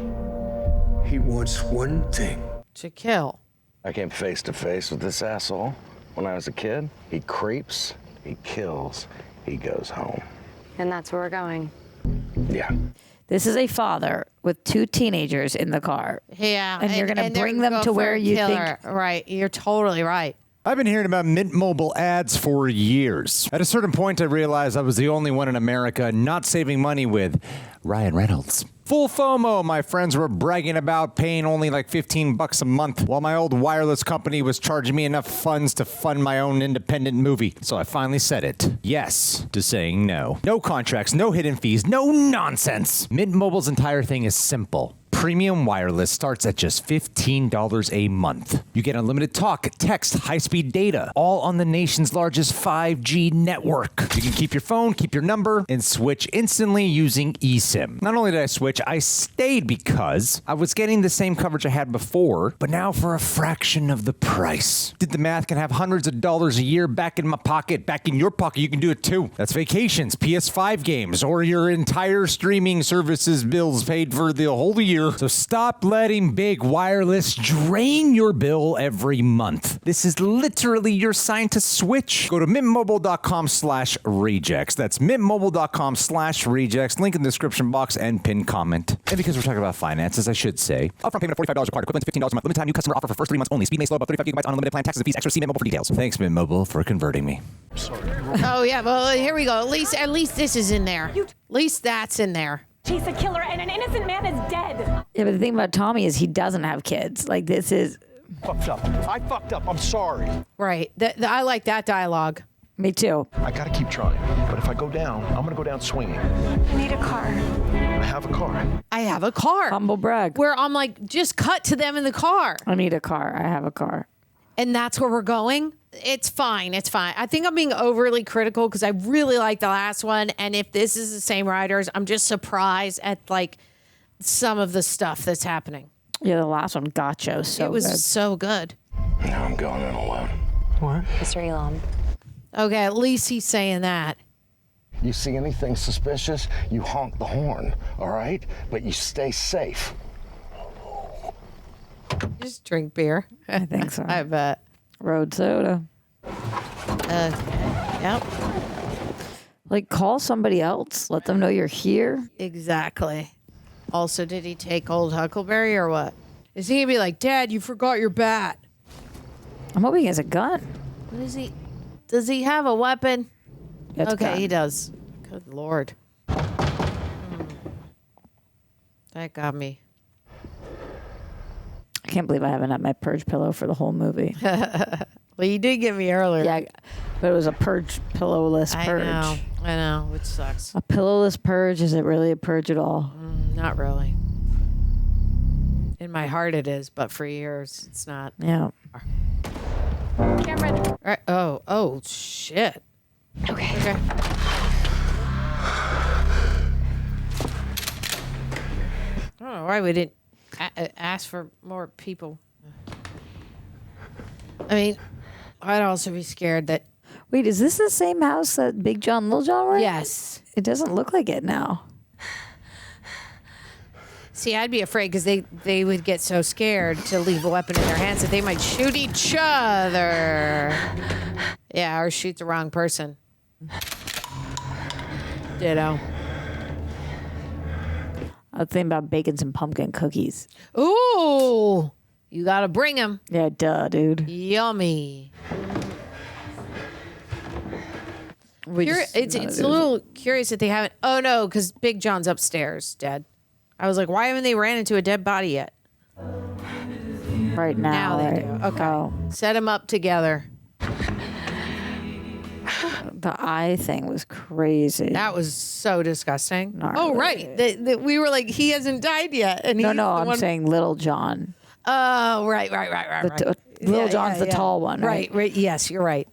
he wants one thing. To kill. I came face to face with this asshole when I was a kid. He creeps, he kills, he goes home. And that's where we're going. Yeah. This is a father with two teenagers in the car. Yeah. And you're going to bring they're them to where you killer. think... Right. You're totally right. I've been hearing about Mint Mobile ads for years. At a certain point, I realized I was the only one in America not saving money with Ryan Reynolds. Full FOMO, my friends were bragging about paying only like $15 a month, while my old wireless company was charging me enough funds to fund my own independent movie. So I finally said it. Yes to saying no. No contracts, no hidden fees, no nonsense. Mint Mobile's entire thing is simple. premium wireless starts at just $15 a month. You get unlimited talk, text, high-speed data, all on the nation's largest 5G network. You can keep your phone, keep your number, and switch instantly using eSIM. Not only did I switch, I stayed because I was getting the same coverage I had before, but now for a fraction of the price. Did the math, can have hundreds of dollars a year back in my pocket, back in your pocket. You can do it too. That's vacations, PS5 games, or your entire streaming services bills paid for the whole year. So stop letting big wireless drain your bill every month. This is literally your sign to switch. Go to mintmobile.com/rejects. That's mintmobile.com/rejects. Link in the description box and pin comment. And because we're talking about finances, I should say, upfront payment of $45 required, equivalent to $15 a month. Limited time new customer offer for first 3 months only. Speed may slow, about 35 gigabytes on unlimited plan. Taxes and fees extra. See Mint Mobile for details. Thanks, Mint Mobile, for converting me. Oh yeah, well here we go. At least this is in there. At least that's in there. Chase a killer and an innocent man is dead. Yeah, but the thing about Tommy is he doesn't have kids. Like, this is... Fucked up. I fucked up. I'm sorry. Right. I like that dialogue. Me too. I gotta keep trying. But if I go down, I'm gonna go down swinging. I need a car. I have a car. I have a car. Humble brag. Where I'm like, just cut to them in the car. I need a car. I have a car. And that's where we're going? It's fine. It's fine. I think I'm being overly critical because I really like the last one. And if this is the same writers, I'm just surprised at like some of the stuff that's happening. Yeah, the last one got you so It was good. so good. Now I'm going in alone. What? Mr. Elam. Okay, at least he's saying that. You see anything suspicious, you honk the horn, all right? But you stay safe. Just drink beer. I think so. I bet. Road soda. Okay. Yep. Like, call somebody else. Let them know you're here. Exactly. Also, did he take old Huckleberry or what? Is he gonna be like, Dad, you forgot your bat? I'm hoping he has a gun. What is he? Does he have a weapon? It's Okay, gun. he does. Good Lord. That got me. I can't believe I haven't had my purge pillow for the whole movie. Well, you did get me earlier. Yeah, but it was a purge, pillowless purge. I know, which sucks. A pillowless purge, is it really a purge at all? Not really. In my heart it is, but for years it's not. Yeah. Cameron. Right. Oh, shit. Okay. I don't know why we didn't ask for more people. I mean, I'd also be scared that... Wait, is this the same house that Big John, Little John were in? Yes. It doesn't look like it now. See, I'd be afraid because they would get so scared to leave a weapon in their hands that they might shoot each other. Yeah, or shoot the wrong person. Ditto. I was thinking about bacon and pumpkin cookies. Ooh, you gotta bring them. Yeah, duh, dude. Yummy. Just It's a little curious that they haven't. Oh no, because Big John's upstairs, dead. I was like, why haven't they ran into a dead body yet? Right now, Now they right? do. Okay. Oh, Set them up together. the eye thing was crazy. That was so disgusting. Gnarly. Oh, right. We were like, he hasn't died yet. And No, he's no, the I'm one- saying Little John. Oh, right. Little John's the tall one, Right. Yes, you're right.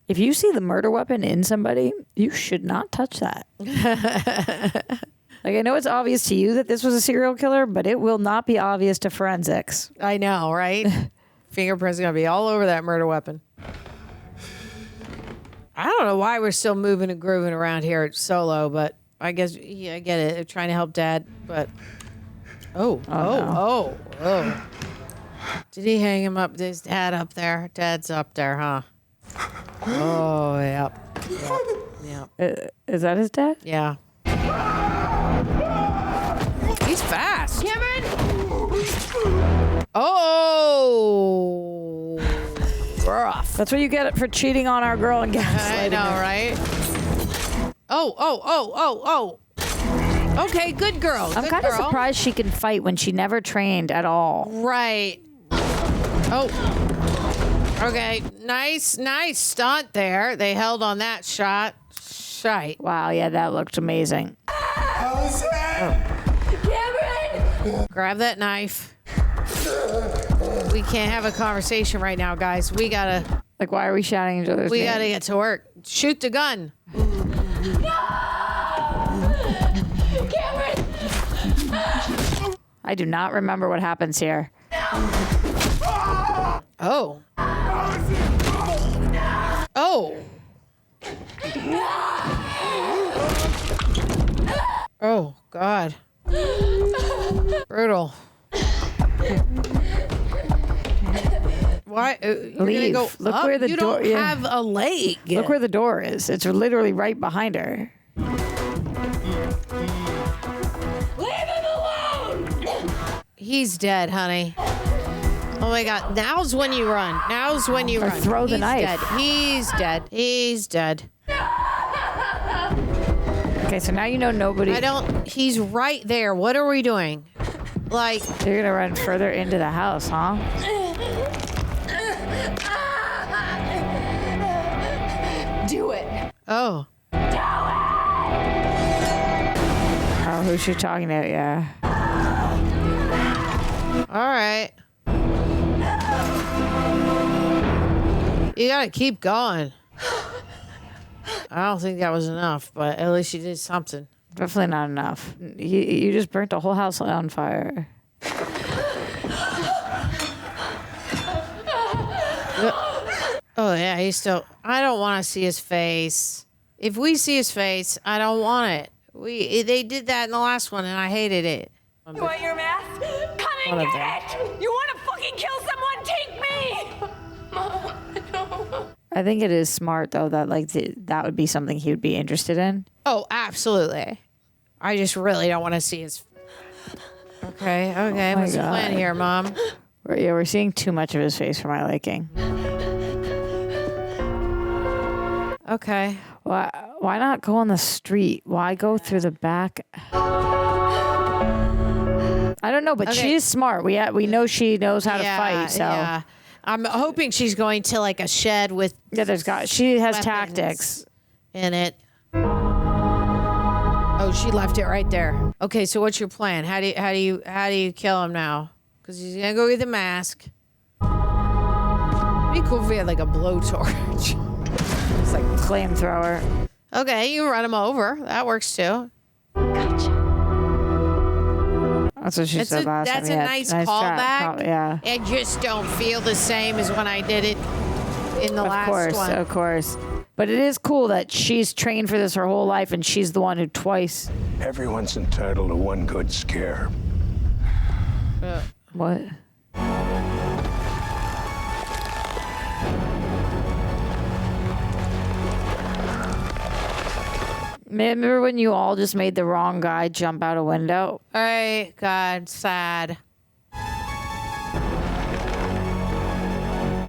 If you see the murder weapon in somebody, you should not touch that. Like, I know it's obvious to you that this was a serial killer, but it will not be obvious to forensics. I know, right? Fingerprints are going to be all over that murder weapon. I don't know why we're still moving and grooving around here at Solo, but I guess, yeah, I get it. They're trying to help Dad, but... Oh. Did he hang him up? His dad up there? Dad's up there, huh? Oh, yep. Is that his dad? Yeah. He's fast. Cameron! Oh, rough. That's what you get for cheating on our girl and gaslighting I know, her. right? Oh. Okay, good girl. I'm kind of surprised she can fight when she never trained at all. Right. Oh. Okay, nice stunt there. They held on that shot. Shite. Wow, yeah, that looked amazing. Cameron! Grab that knife. We can't have a conversation right now, guys. We gotta. Like, why are we shouting each other's We names? gotta get to work. Shoot the gun. I do not remember what happens here. Oh. Oh. Oh, God. Brutal. Why? You're gonna Leave. go Look up? where the you door. don't have a leg. Look where the door is. It's literally right behind her. Leave him alone! He's dead, honey. Oh my God! Now's when you run. Now's when you Or run. throw the He's knife. Dead. He's dead. He's dead. Okay, so now you know nobody. I don't. He's right there. What are we doing? Like, you're gonna run further into the house, huh? Do it. Oh. Oh, who's she talking to? Yeah. All right. You gotta keep going. I don't think that was enough, but at least you did something. Definitely not enough. You just burnt the whole house on fire. Oh yeah, he's still. I don't want to see his face. If we see his face, I don't want it. They did that in the last one, and I hated it. You want your mask? Come and One of get it! You want to fucking kill someone? Take me! Mom, I don't. I think it is smart though that that would be something he would be interested in. Oh, absolutely. I just really don't want to see his. Okay. Oh my What's the plan God. here, Mom? We're seeing too much of his face for my liking. Okay. Why not go on the street? Why go through the back? I don't know, but Okay. she is smart. We know she knows how to fight. So yeah. I'm hoping she's going to like a shed with. Yeah, she has weapons tactics in it. Oh, she left it right there. Okay, so what's your plan? How do you kill him now? Because he's gonna go get the mask. It'd be cool if we had like a blowtorch. It's like flamethrower. Okay, you run him over. That works too. That's what she said last time. That's a nice callback. Yeah. It just don't feel the same as when I did it in the last one. Of course. But it is cool that she's trained for this her whole life, and she's the one who twice. Everyone's entitled to one good scare. What? Remember when you all just made the wrong guy jump out a window? All right, God, sad.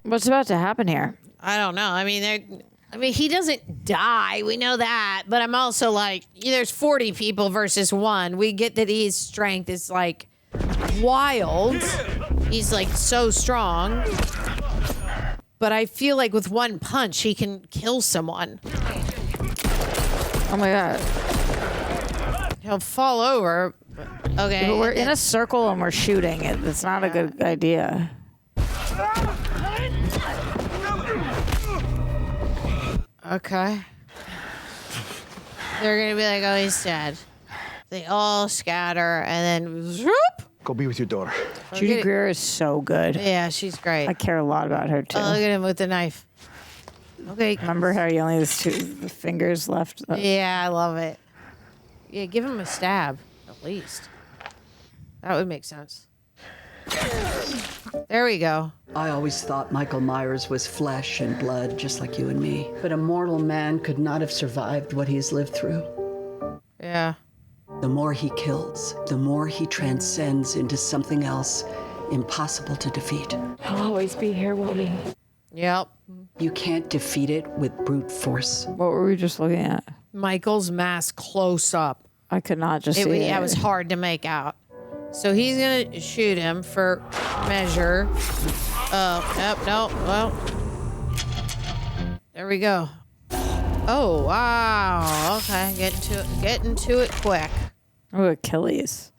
What's about to happen here? I don't know. I mean, he doesn't die. We know that. But I'm also like, there's 40 people versus one. We get that his strength is like wild. He's like so strong. But I feel like with one punch, he can kill someone. Oh my God. He'll fall over. Okay. But we're in a circle and we're shooting. It's not a good idea. Okay. They're going to be like, oh, he's dead. They all scatter and then whoop. Go be with your daughter. Judy Greer is so good. Yeah, she's great. I care a lot about her too. Oh, look at him with the knife. Okay. Remember how he only has two fingers left? Yeah, I love it. Yeah, give him a stab, at least. That would make sense. There we go. I always thought Michael Myers was flesh and blood, just like you and me. But a mortal man could not have survived what he's lived through. Yeah. The more he kills, the more he transcends into something else impossible to defeat. He'll always be here, won't he? Yep. You can't defeat it with brute force. What were we just looking at? Michael's mask close up. I could not just see it. It was hard to make out. So he's going to shoot him for measure. Oh, yep, no, well. There we go. Oh, wow. Okay, getting to it quick. Oh, Achilles.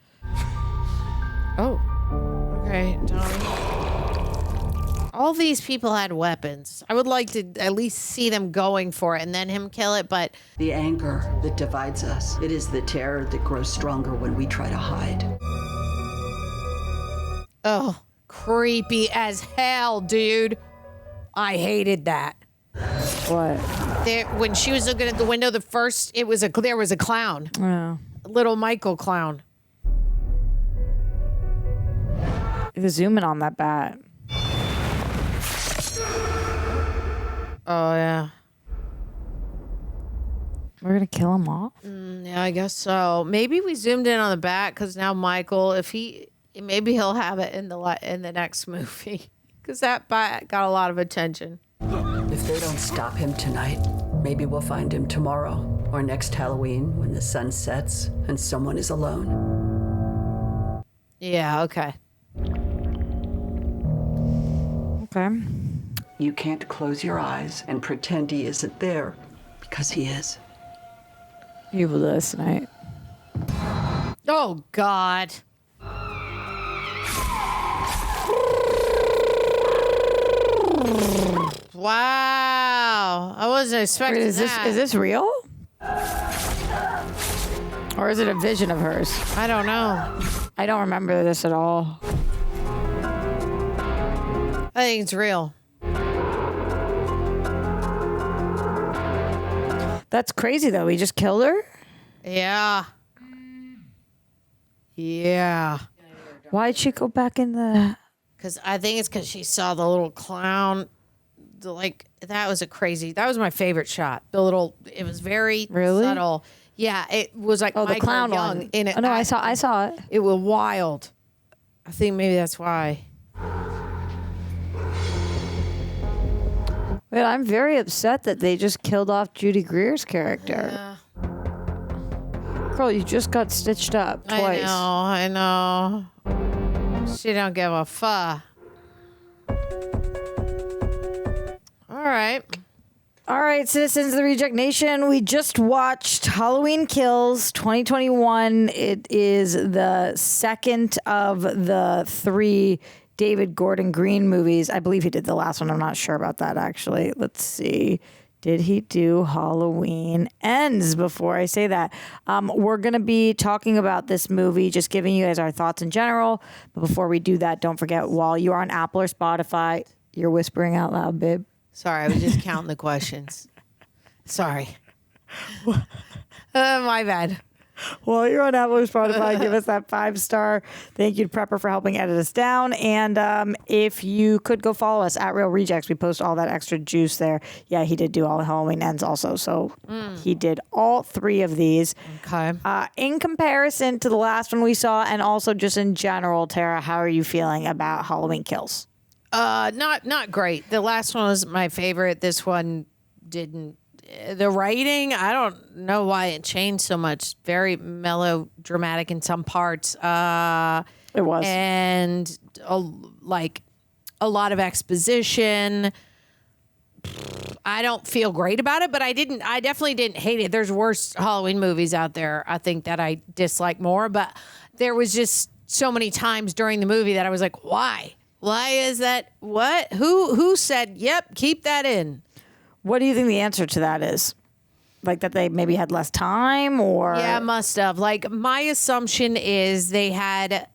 right, Tommy. All these people had weapons. I would like to at least see them going for it and then him kill it, but... The anger that divides us. It is the terror that grows stronger when we try to hide. Oh, creepy as hell, dude. I hated that. What? When she was looking at the window, there was a clown. Oh. Little Michael clown. You zoom in on that bat. Oh, yeah. We're going to kill him off? Yeah, I guess so. Maybe we zoomed in on the bat because now Michael, maybe he'll have it in the next movie because that bat got a lot of attention. If they don't stop him tonight, maybe we'll find him tomorrow or next Halloween when the sun sets and someone is alone. Yeah, okay. Okay. You can't close your eyes and pretend he isn't there, because he is. You will do this tonight. Oh, God. Wow. I wasn't expecting that. Is this real? Or is it a vision of hers? I don't know. I don't remember this at all. I think it's real. That's crazy, though. He just killed her? Yeah. Yeah. Why'd she go back in the... Because I think it's because she saw the little clown. That was my favorite shot. It was very subtle. Yeah, it was like the clown Young one. in it. Oh, no, I saw it. It was wild. I think maybe that's why. Wait, I'm very upset that they just killed off Judy Greer's character. Yeah. Girl, you just got stitched up twice. I know. She don't give a fuck. All right, citizens of the Reject Nation, we just watched Halloween Kills 2021. It is the second of the 3 David Gordon Green movies. I believe he did the last one. I'm not sure about that, actually. Let's see. Did he do Halloween Ends before I say that? We're going to be talking about this movie, just giving you guys our thoughts in general. But before we do that, don't forget, while you're on Apple or Spotify, you're whispering out loud, babe. Sorry, I was just counting the questions. Sorry. My bad. While you're on Apple or Spotify, give us that 5-star. Thank you to Prepper for helping edit us down. And if you could go follow us at Real Rejects, we post all that extra juice there. Yeah, he did do all the Halloween Ends also. So he did all 3 of these. Okay. In comparison to the last one we saw, and also just in general, Tara, how are you feeling about Halloween Kills? Not great. The last one was my favorite. This one didn't. The writing, I don't know why it changed so much. Very melodramatic in some parts. It was. And a lot of exposition. I don't feel great about it, but I definitely didn't hate it. There's worse Halloween movies out there, I think, that I dislike more. But there was just so many times during the movie that I was like, why? Why is that? What? Who said, yep, keep that in? What do you think the answer to that is? Like that they maybe had less time, or? Yeah, must have. Like, my assumption is they had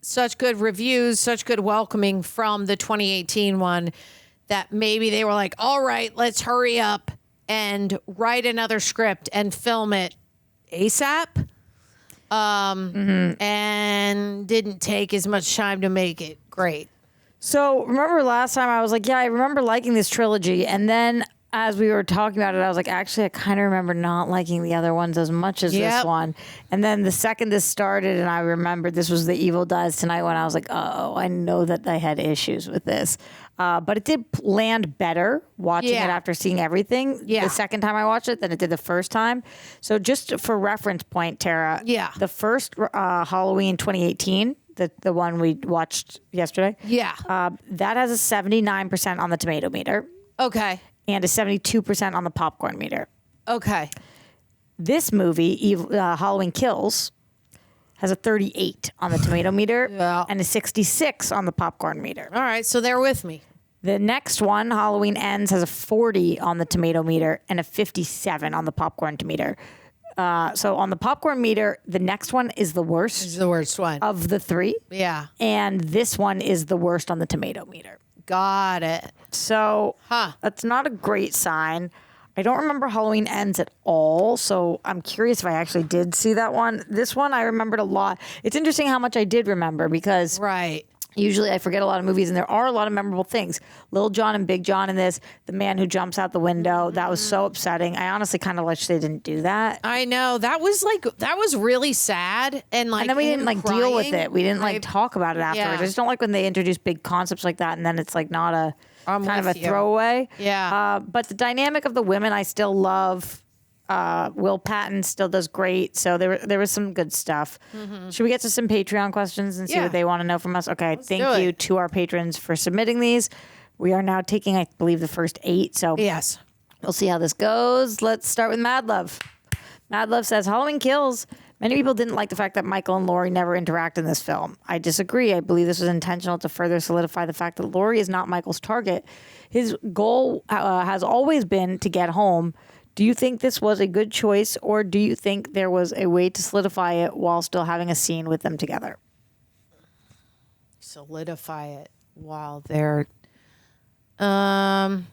such good reviews, such good welcoming from the 2018 one that maybe they were like, all right, let's hurry up and write another script and film it ASAP. And didn't take as much time to make it great. So remember last time I was like, yeah, I remember liking this trilogy. And then as we were talking about it, I was like, actually, I kind of remember not liking the other ones as much as this one. And then the second this started and I remembered this was The Evil Dies Tonight when I was like, oh, I know that I had issues with this. But it did land better watching it after seeing everything the second time I watched it than it did the first time. So just for reference point, Tara, the first Halloween 2018, the one we watched yesterday, that has a 79% on the tomato meter. Okay. And a 72% on the popcorn meter. Okay. This movie, Halloween Kills, has a 38 on the tomato meter and a 66 on the popcorn meter. All right, so they're with me. The next one, Halloween Ends, has a 40 on the tomato meter and a 57 on the popcorn meter. So on the popcorn meter, the next one is the worst. It's the worst one. Of the three. Yeah. And this one is the worst on the tomato meter. Got it. So that's not a great sign. I don't remember Halloween Ends at all, so I'm curious if I actually did see that one. This one I remembered a lot. It's interesting how much I did remember because usually I forget a lot of movies, and there are a lot of memorable things. Little John and Big John in this, the man who jumps out the window, that was so upsetting. I honestly kind of wish they didn't do that. I know. That was really sad. And then we didn't deal with it. We didn't talk about it afterwards. I just don't like when they introduce big concepts like that and then it's not a kind of a throwaway. Yeah. But the dynamic of the women I still love. Will Patton still does great. So there was some good stuff. Should we get to some Patreon questions and see what they want to know from us? Okay. Thank you to our patrons for submitting these. We are now taking, I believe, the first 8. So yes, we'll see how this goes. Let's start with Mad Love. Mad Love says, Halloween Kills. Many people didn't like the fact that Michael and Laurie never interact in this film. I disagree. I believe this was intentional to further solidify the fact that Laurie is not Michael's target. His goal has always been to get home. Do you think this was a good choice, or do you think there was a way to solidify it while still having a scene with them together? Solidify it while they're... I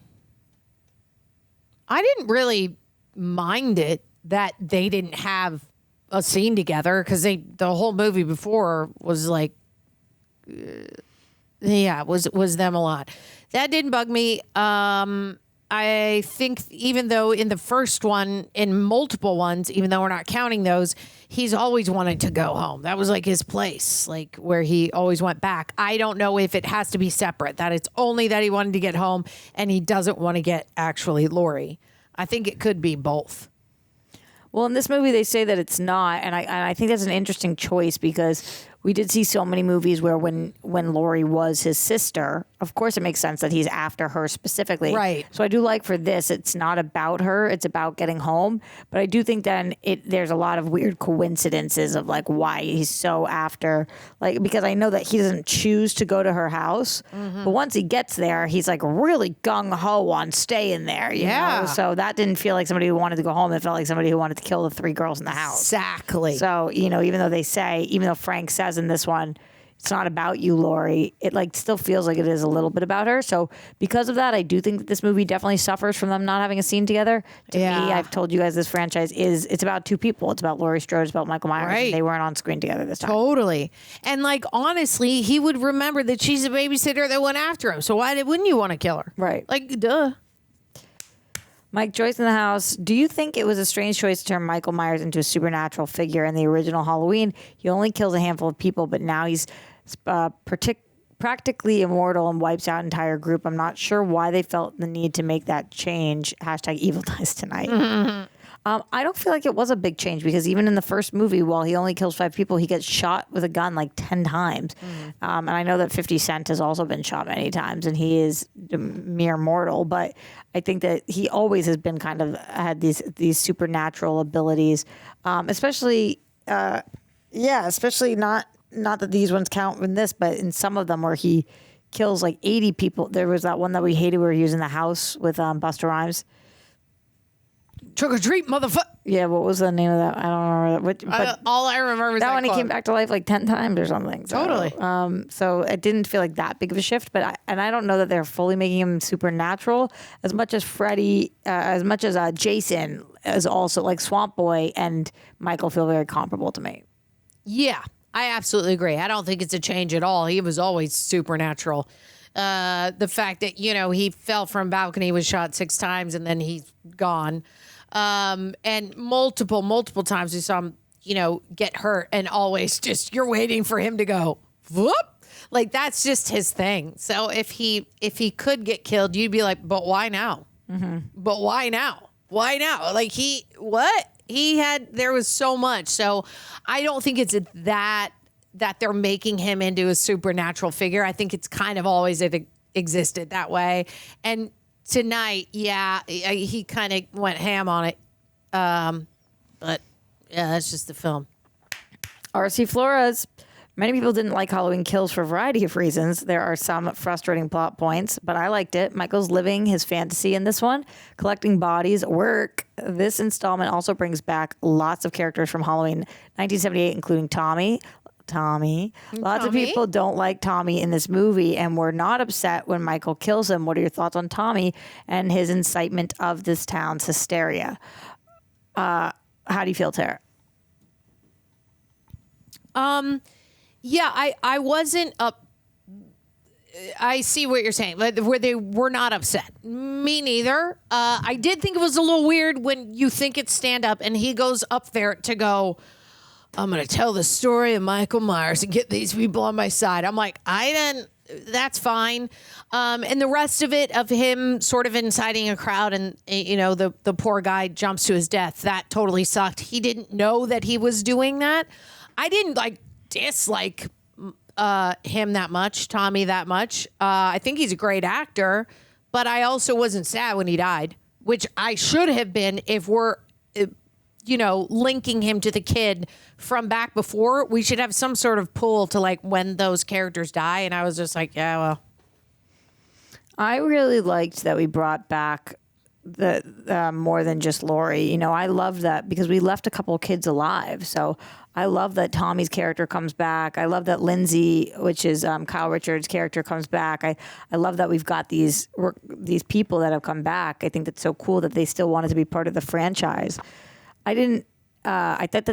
didn't really mind it that they didn't have a scene together because the whole movie before was like, was them a lot. That didn't bug me. I think even though in the first one, in multiple ones, even though we're not counting those, he's always wanted to go home. That was like his place, like where he always went back. I don't know if it has to be separate, that it's only that he wanted to get home and he doesn't want to get actually Laurie. I think it could be both. Well, in this movie, they say that it's not, and I think that's an interesting choice because we did see so many movies where when Laurie was his sister, of course it makes sense that he's after her specifically. Right. So I do like for this, it's not about her, it's about getting home. But I do think then there's a lot of weird coincidences of like why he's so after, like, because I know that he doesn't choose to go to her house, but once he gets there, he's like really gung-ho on staying there, you know? So that didn't feel like somebody who wanted to go home, it felt like somebody who wanted to kill the 3 girls in the house. Exactly. So, even though Frank says in this one, it's not about you, Laurie, it still feels like it is a little bit about her. So because of that, I do think that this movie definitely suffers from them not having a scene together. To me, I've told you guys this franchise it's about 2 people. It's about Laurie Strode, it's about Michael Myers. Right. And they weren't on screen together this time. Totally. And honestly, he would remember that she's a babysitter that went after him. So why wouldn't you want to kill her? Right. Duh. Mike Joyce in the house. Do you think it was a strange choice to turn Michael Myers into a supernatural figure in the original Halloween? He only kills a handful of people, but now he's practically immortal and wipes out an entire group. I'm not sure why they felt the need to make that change. #Evil Dies Tonight. I don't feel like it was a big change because even in the first movie, while he only kills 5 people, he gets shot with a gun 10 times. And I know that 50 Cent has also been shot many times and he is a mere mortal, but I think that he always has been had these supernatural abilities, especially not that these ones count in this, but in some of them where he kills 80 people. There was that one that we hated where he was in the house with Busta Rhymes. Trick or treat, motherfucker. Yeah, what was the name of that? I don't remember that. All I remember is that one. He came back to life 10 times or something. So, totally. So it didn't feel like that big of a shift, but I don't know that they're fully making him supernatural as much as Freddy, as much as Jason is also Swamp Boy and Michael feel very comparable to me. Yeah, I absolutely agree. I don't think it's a change at all. He was always supernatural. The fact that, he fell from a balcony, was shot 6 times, and then he's gone. And multiple times we saw him, get hurt, and always just you're waiting for him to go whoop. That's just his thing. So if he could get killed, you'd be like, but why now? But why now? Why now? There was so much. So I don't think it's that they're making him into a supernatural figure. I think it's kind of always existed that way. And tonight, he kind of went ham on it. But yeah, that's just the film. R.C. Flores. Many people didn't like Halloween Kills for a variety of reasons. There are some frustrating plot points, but I liked it. Michael's living his fantasy in this one. Collecting bodies work. This installment also brings back lots of characters from Halloween 1978, including Tommy. Lots of people don't like Tommy in this movie and were not upset when Michael kills him. What are your thoughts on Tommy and his incitement of this town's hysteria? How do you feel, Tara? Yeah, I wasn't up. I see what you're saying, but where they were not upset. Me neither. I did think it was a little weird when you think it's stand up and he goes up there to go, I'm going to tell the story of Michael Myers and get these people on my side. I'm like, that's fine. And the rest of it, of him sort of inciting a crowd and, the poor guy jumps to his death, that totally sucked. He didn't know that he was doing that. I didn't dislike him that much, Tommy that much. I think he's a great actor, but I also wasn't sad when he died, which I should have been if we're, linking him to the kid from back before. We should have some sort of pull to when those characters die. And I was just like, yeah, well. I really liked that we brought back the more than just Laurie. I love that because we left a couple of kids alive. So I love that Tommy's character comes back. I love that Lindsay, which is Kyle Richards' character, comes back. I love that we've got these people that have come back. I think that's so cool that they still wanted to be part of the franchise. I thought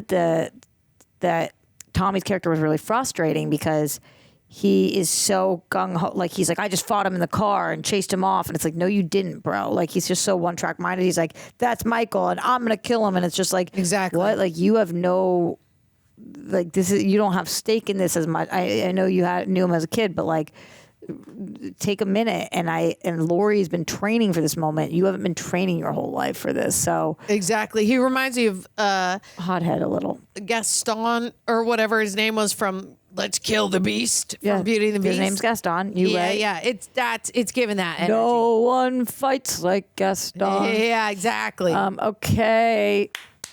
that Tommy's character was really frustrating because he is so gung-ho. He's like, I just fought him in the car and chased him off. And it's like, no, you didn't, bro. He's just so one-track minded. He's like, that's Michael and I'm going to kill him. And it's just like, exactly. What? You have no, you don't have stake in this as much. I know you knew him as a kid, but take a minute. And Laurie's been training for this moment. You haven't been training your whole life for this. So exactly. He reminds me of hothead a little. Gaston or whatever his name was from Let's Kill the Beast from Beauty and the Beast. His name's Gaston. Right? Yeah. It's given that energy. No one fights like Gaston. Yeah, exactly. Okay.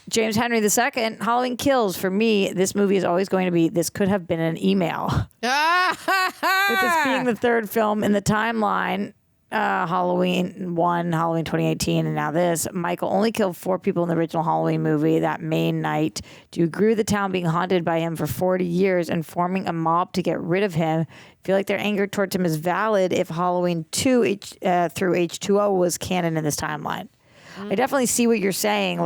James Henry II, Halloween Kills. For me, this movie is always going to be, this could have been an email. With this being the third film in the timeline, Halloween 1, Halloween 2018, and now this, Michael only killed 4 people in the original Halloween movie that May night. Do you agree with the town being haunted by him for 40 years and forming a mob to get rid of him? Feel like their anger towards him is valid if Halloween 2 through H2O was canon in this timeline. I definitely see what you're saying.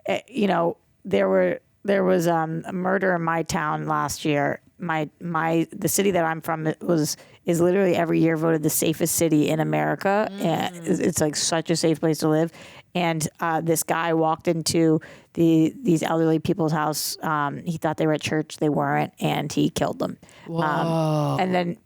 There was a murder in my town last year. The city that I'm from is literally every year voted the safest city in America. And it's such a safe place to live. And this guy walked into these elderly people's house. He thought they were at church. They weren't, and he killed them. Whoa. And then,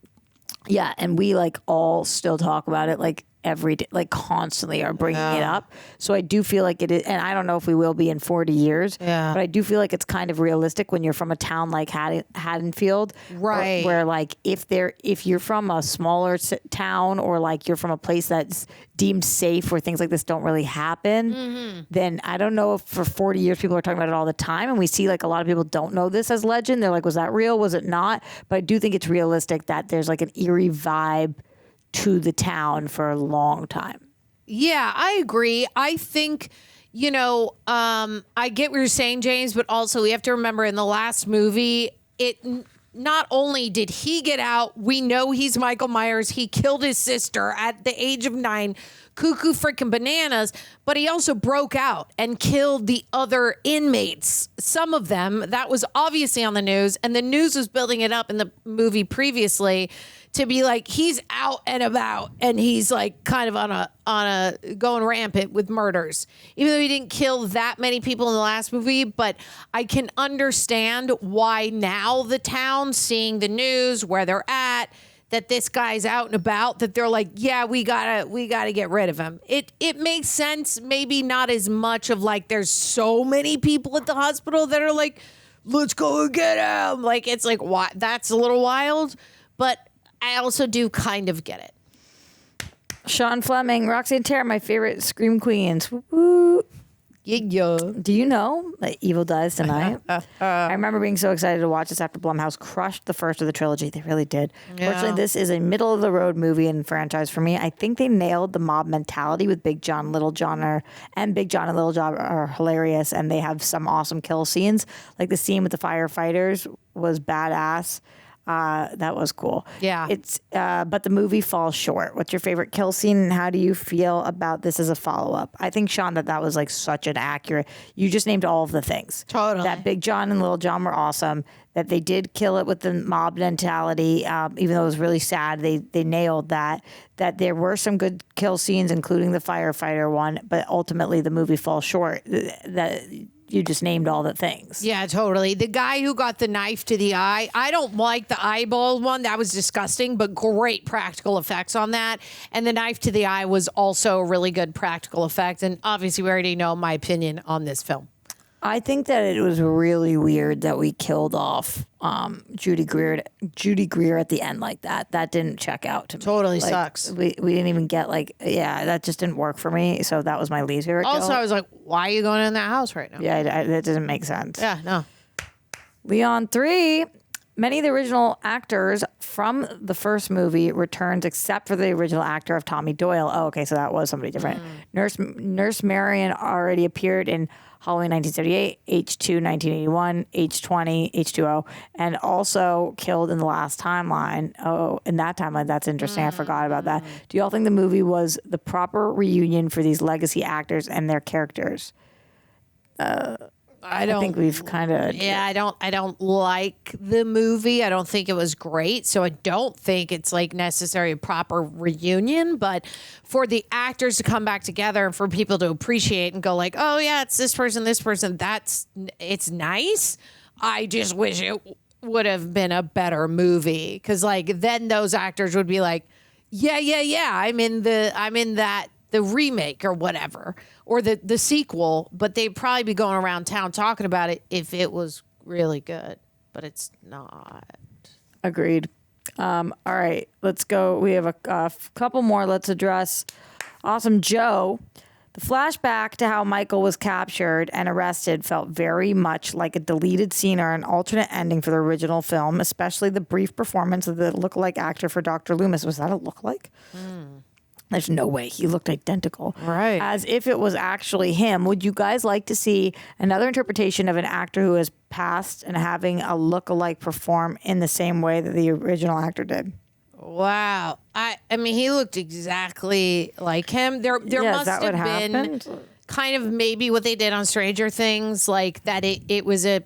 and we all still talk about it every day, constantly are bringing it up. So I do feel like it is, and I don't know if we will be in 40 years, but I do feel like it's kind of realistic when you're from a town like Haddonfield, right? Where if you're from a smaller town or you're from a place that's deemed safe where things like this don't really happen, then I don't know if for 40 years people are talking about it all the time, and we see a lot of people don't know this as legend. They're like, was that real? Was it not? But I do think it's realistic that there's an eerie vibe to the town for a long time. Yeah, I agree. I think, I get what you're saying, James, but also we have to remember in the last movie, not only did he get out, we know he's Michael Myers. He killed his sister at the age of 9, cuckoo freaking bananas, but he also broke out and killed the other inmates. Some of them, that was obviously on the news, and the news was building it up in the movie previously to be he's out and about and he's kind of on a going rampant with murders, even though he didn't kill that many people in the last movie. But I can understand why now the town, seeing the news where they're at, that this guy's out and about, that they're like, yeah, we gotta get rid of him. It makes sense. Maybe not as much of there's so many people at the hospital that are let's go and get him. It's why that's a little wild, but I also do kind of get it. Sean Fleming, Roxy and Tara, my favorite Scream Queens. Woo-woo. Yeah. Do you know that Evil Dies Tonight? I remember being so excited to watch this after Blumhouse crushed the first of the trilogy. They really did. Yeah. Fortunately, this is a middle-of-the-road movie and franchise for me. I think they nailed the mob mentality with Big John, Little John, and Big John and Little John are hilarious, and they have some awesome kill scenes. Like the scene with the firefighters was badass. That was cool. Yeah. It's but the movie falls short. What's your favorite kill scene, and how do you feel about this as a follow-up? I think, Sean, that was like such an accurate. You just named all of the things. Totally. That Big John and Little John were awesome. That they did kill it with the mob mentality, even though it was really sad. They nailed that. That there were some good kill scenes, including the firefighter one, but ultimately the movie falls short. That. You just named all the things. Yeah, totally. The guy who got the knife to the eye, I don't like the eyeball one. That was disgusting, but great practical effects on that. And the knife to the eye was also a really good practical effect. And obviously, we already know my opinion on this film. I think that it was really weird that we killed off Judy Greer at the end like that. That didn't check out to me. Totally Like, sucks. We didn't even get that just didn't work for me. So that was my least favorite Also, kill. I was like, why are you going in that house right now? Yeah, that doesn't make sense. Yeah, no. Leon 3. Many of the original actors from the first movie returns except for the original actor of Tommy Doyle. Oh, okay, so that was somebody different. Nurse Marion already appeared in Halloween 1978, H2 1981, H20, H2O, and also killed in the last timeline. Oh, in that timeline, that's interesting. I forgot about that. Do y'all think the movie was the proper reunion for these legacy actors and their characters? I think we've kind of. Yeah, I don't like the movie. I don't think it was great. So I don't think it's like necessarily a proper reunion, but for the actors to come back together and for people to appreciate and go like, oh yeah, it's this person, it's nice. I just wish it would have been a better movie. Cause like then those actors would be like, yeah. I'm in the remake or whatever, or the sequel, but they'd probably be going around town talking about it if it was really good, but it's not. Agreed. All right, let's go. We have a couple more. Let's address Awesome Joe. The flashback to how Michael was captured and arrested felt very much like a deleted scene or an alternate ending for the original film, especially the brief performance of the lookalike actor for Dr. Loomis. Was that a lookalike? There's no way. He looked identical. Right. As if it was actually him. Would you guys like to see another interpretation of an actor who has passed and having a lookalike perform in the same way that the original actor did? Wow. I mean, he looked exactly like him. There must have been kind of maybe what they did on Stranger Things, like that it was a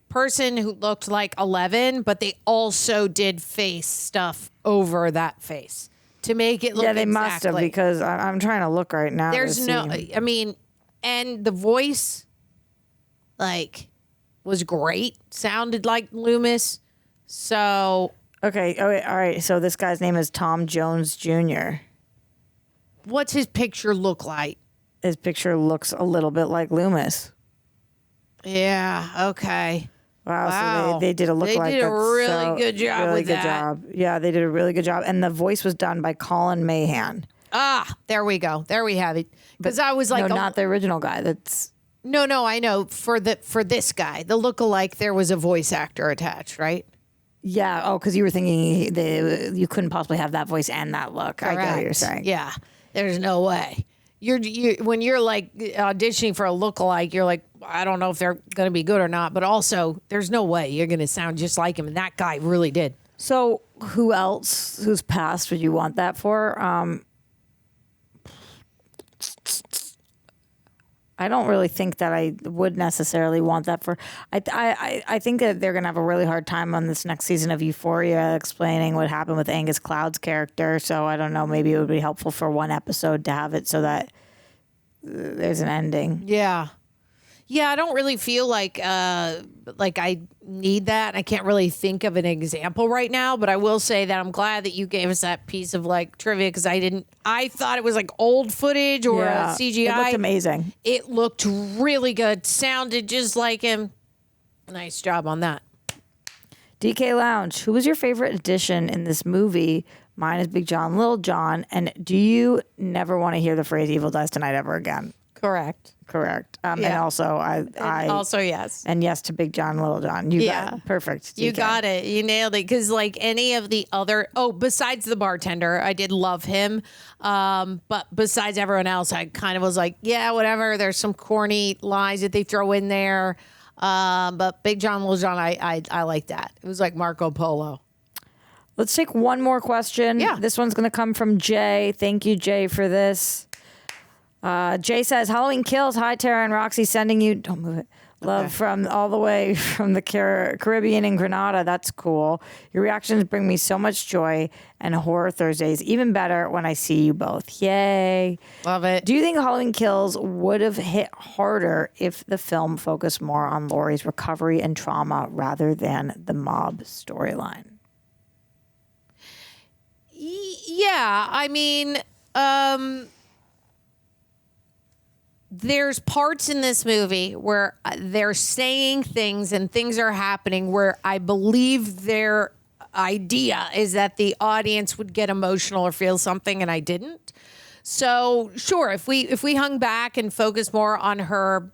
person who looked like 11, but they also did face stuff over that face to make it look they must have, because I'm trying to look right now. There's I mean, and the voice, like, was great. Sounded like Loomis. So. Okay. All right. So this guy's name is Tom Jones Jr. What's his picture look like? His picture looks a little bit like Loomis. Yeah. Okay. Wow. So they did a lookalike. They did a really good job with that. Yeah, they did a really good job. And the voice was done by Colin Mahan. Ah, there we go. There we have it. Because I was like, no, not the original guy. That's no. I know for this guy, the lookalike, there was a voice actor attached, right? Yeah. Oh, because you were thinking you couldn't possibly have that voice and that look. Correct. I get what you're saying. Yeah. There's no way. You when you're like auditioning for a lookalike, you're like, I don't know if they're going to be good or not, but also there's no way you're going to sound just like him, and that guy really did. So who else who's passed would you want that for? I don't really think that I would necessarily want that for. I think that they're gonna have a really hard time on this next season of Euphoria explaining what happened with Angus Cloud's character. So I don't know. Maybe it would be helpful for one episode to have it so that there's an ending. Yeah. I don't really feel like I need that. I can't really think of an example right now, but I will say that I'm glad that you gave us that piece of like trivia, because I thought it was like old footage or CGI. It looked amazing. It looked really good. Sounded just like him. Nice job on that. DK Lounge, who was your favorite addition in this movie? Mine is Big John, Little John. And do you never want to hear the phrase "Evil Dies Tonight" ever again? Correct. And also, also yes. And yes to Big John, Little John. You got it. Perfect. You got it. You nailed it. Because like any of the other, besides the bartender, I did love him. But besides everyone else, I kind of was like, yeah, whatever. There's some corny lines that they throw in there. But Big John, Little John, I like that. It was like Marco Polo. Let's take one more question. Yeah. This one's going to come from Jay. Thank you, Jay, for this. Jay says, Halloween Kills. Hi, Tara and Roxy, sending you, don't move it, love from all the way from the Caribbean and Grenada. That's cool. Your reactions bring me so much joy, and Horror Thursdays even better when I see you both. Yay. Love it. Do you think Halloween Kills would have hit harder if the film focused more on Laurie's recovery and trauma rather than the mob storyline? Yeah, I mean, there's parts in this movie where they're saying things and things are happening where I believe their idea is that the audience would get emotional or feel something, and I didn't. So sure, if we hung back and focused more on her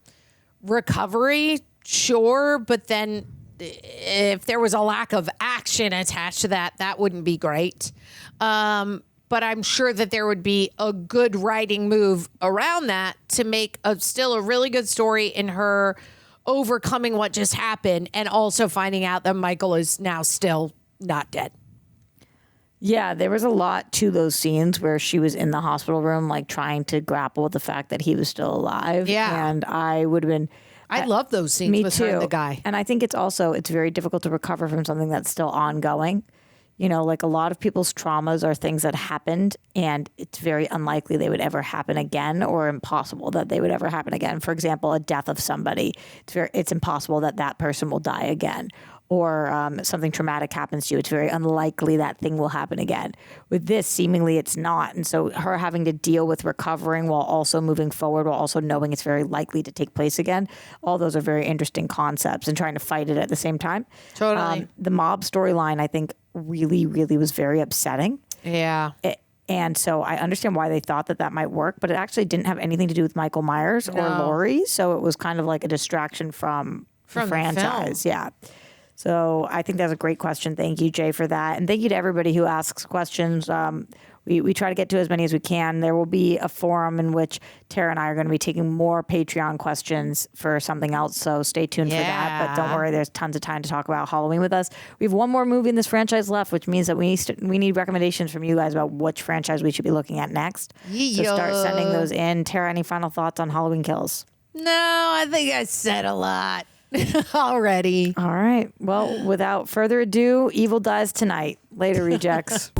recovery, sure, but then if there was a lack of action attached to that, that wouldn't be great. But I'm sure that there would be a good writing move around that to make still a really good story in her overcoming what just happened and also finding out that Michael is now still not dead. Yeah, there was a lot to those scenes where she was in the hospital room, like trying to grapple with the fact that he was still alive. Yeah. And I would have been... I love those scenes me with too. her and the guy. And I think it's very difficult to recover from something that's still ongoing. You know, like a lot of people's traumas are things that happened, and it's very unlikely they would ever happen again, or impossible that they would ever happen again. For example, a death of somebody, it's impossible that that person will die again. Or something traumatic happens to you, it's very unlikely that thing will happen again. With this, seemingly it's not. And so her having to deal with recovering while also moving forward, while also knowing it's very likely to take place again, all those are very interesting concepts, and trying to fight it at the same time. Totally. The mob storyline, I think, really, really was very upsetting. Yeah. And so I understand why they thought that might work, but it actually didn't have anything to do with Michael Myers or Laurie. So it was kind of like a distraction from the franchise. Yeah. So I think that's a great question. Thank you, Jay, for that. And thank you to everybody who asks questions. We try to get to as many as we can. There will be a forum in which Tara and I are going to be taking more Patreon questions for something else. So stay tuned for that. But don't worry, there's tons of time to talk about Halloween with us. We have one more movie in this franchise left, which means that we need recommendations from you guys about which franchise we should be looking at next. So start sending those in. Tara, any final thoughts on Halloween Kills? No, I think I said a lot already. All right. Well, without further ado, evil dies tonight. Later, rejects.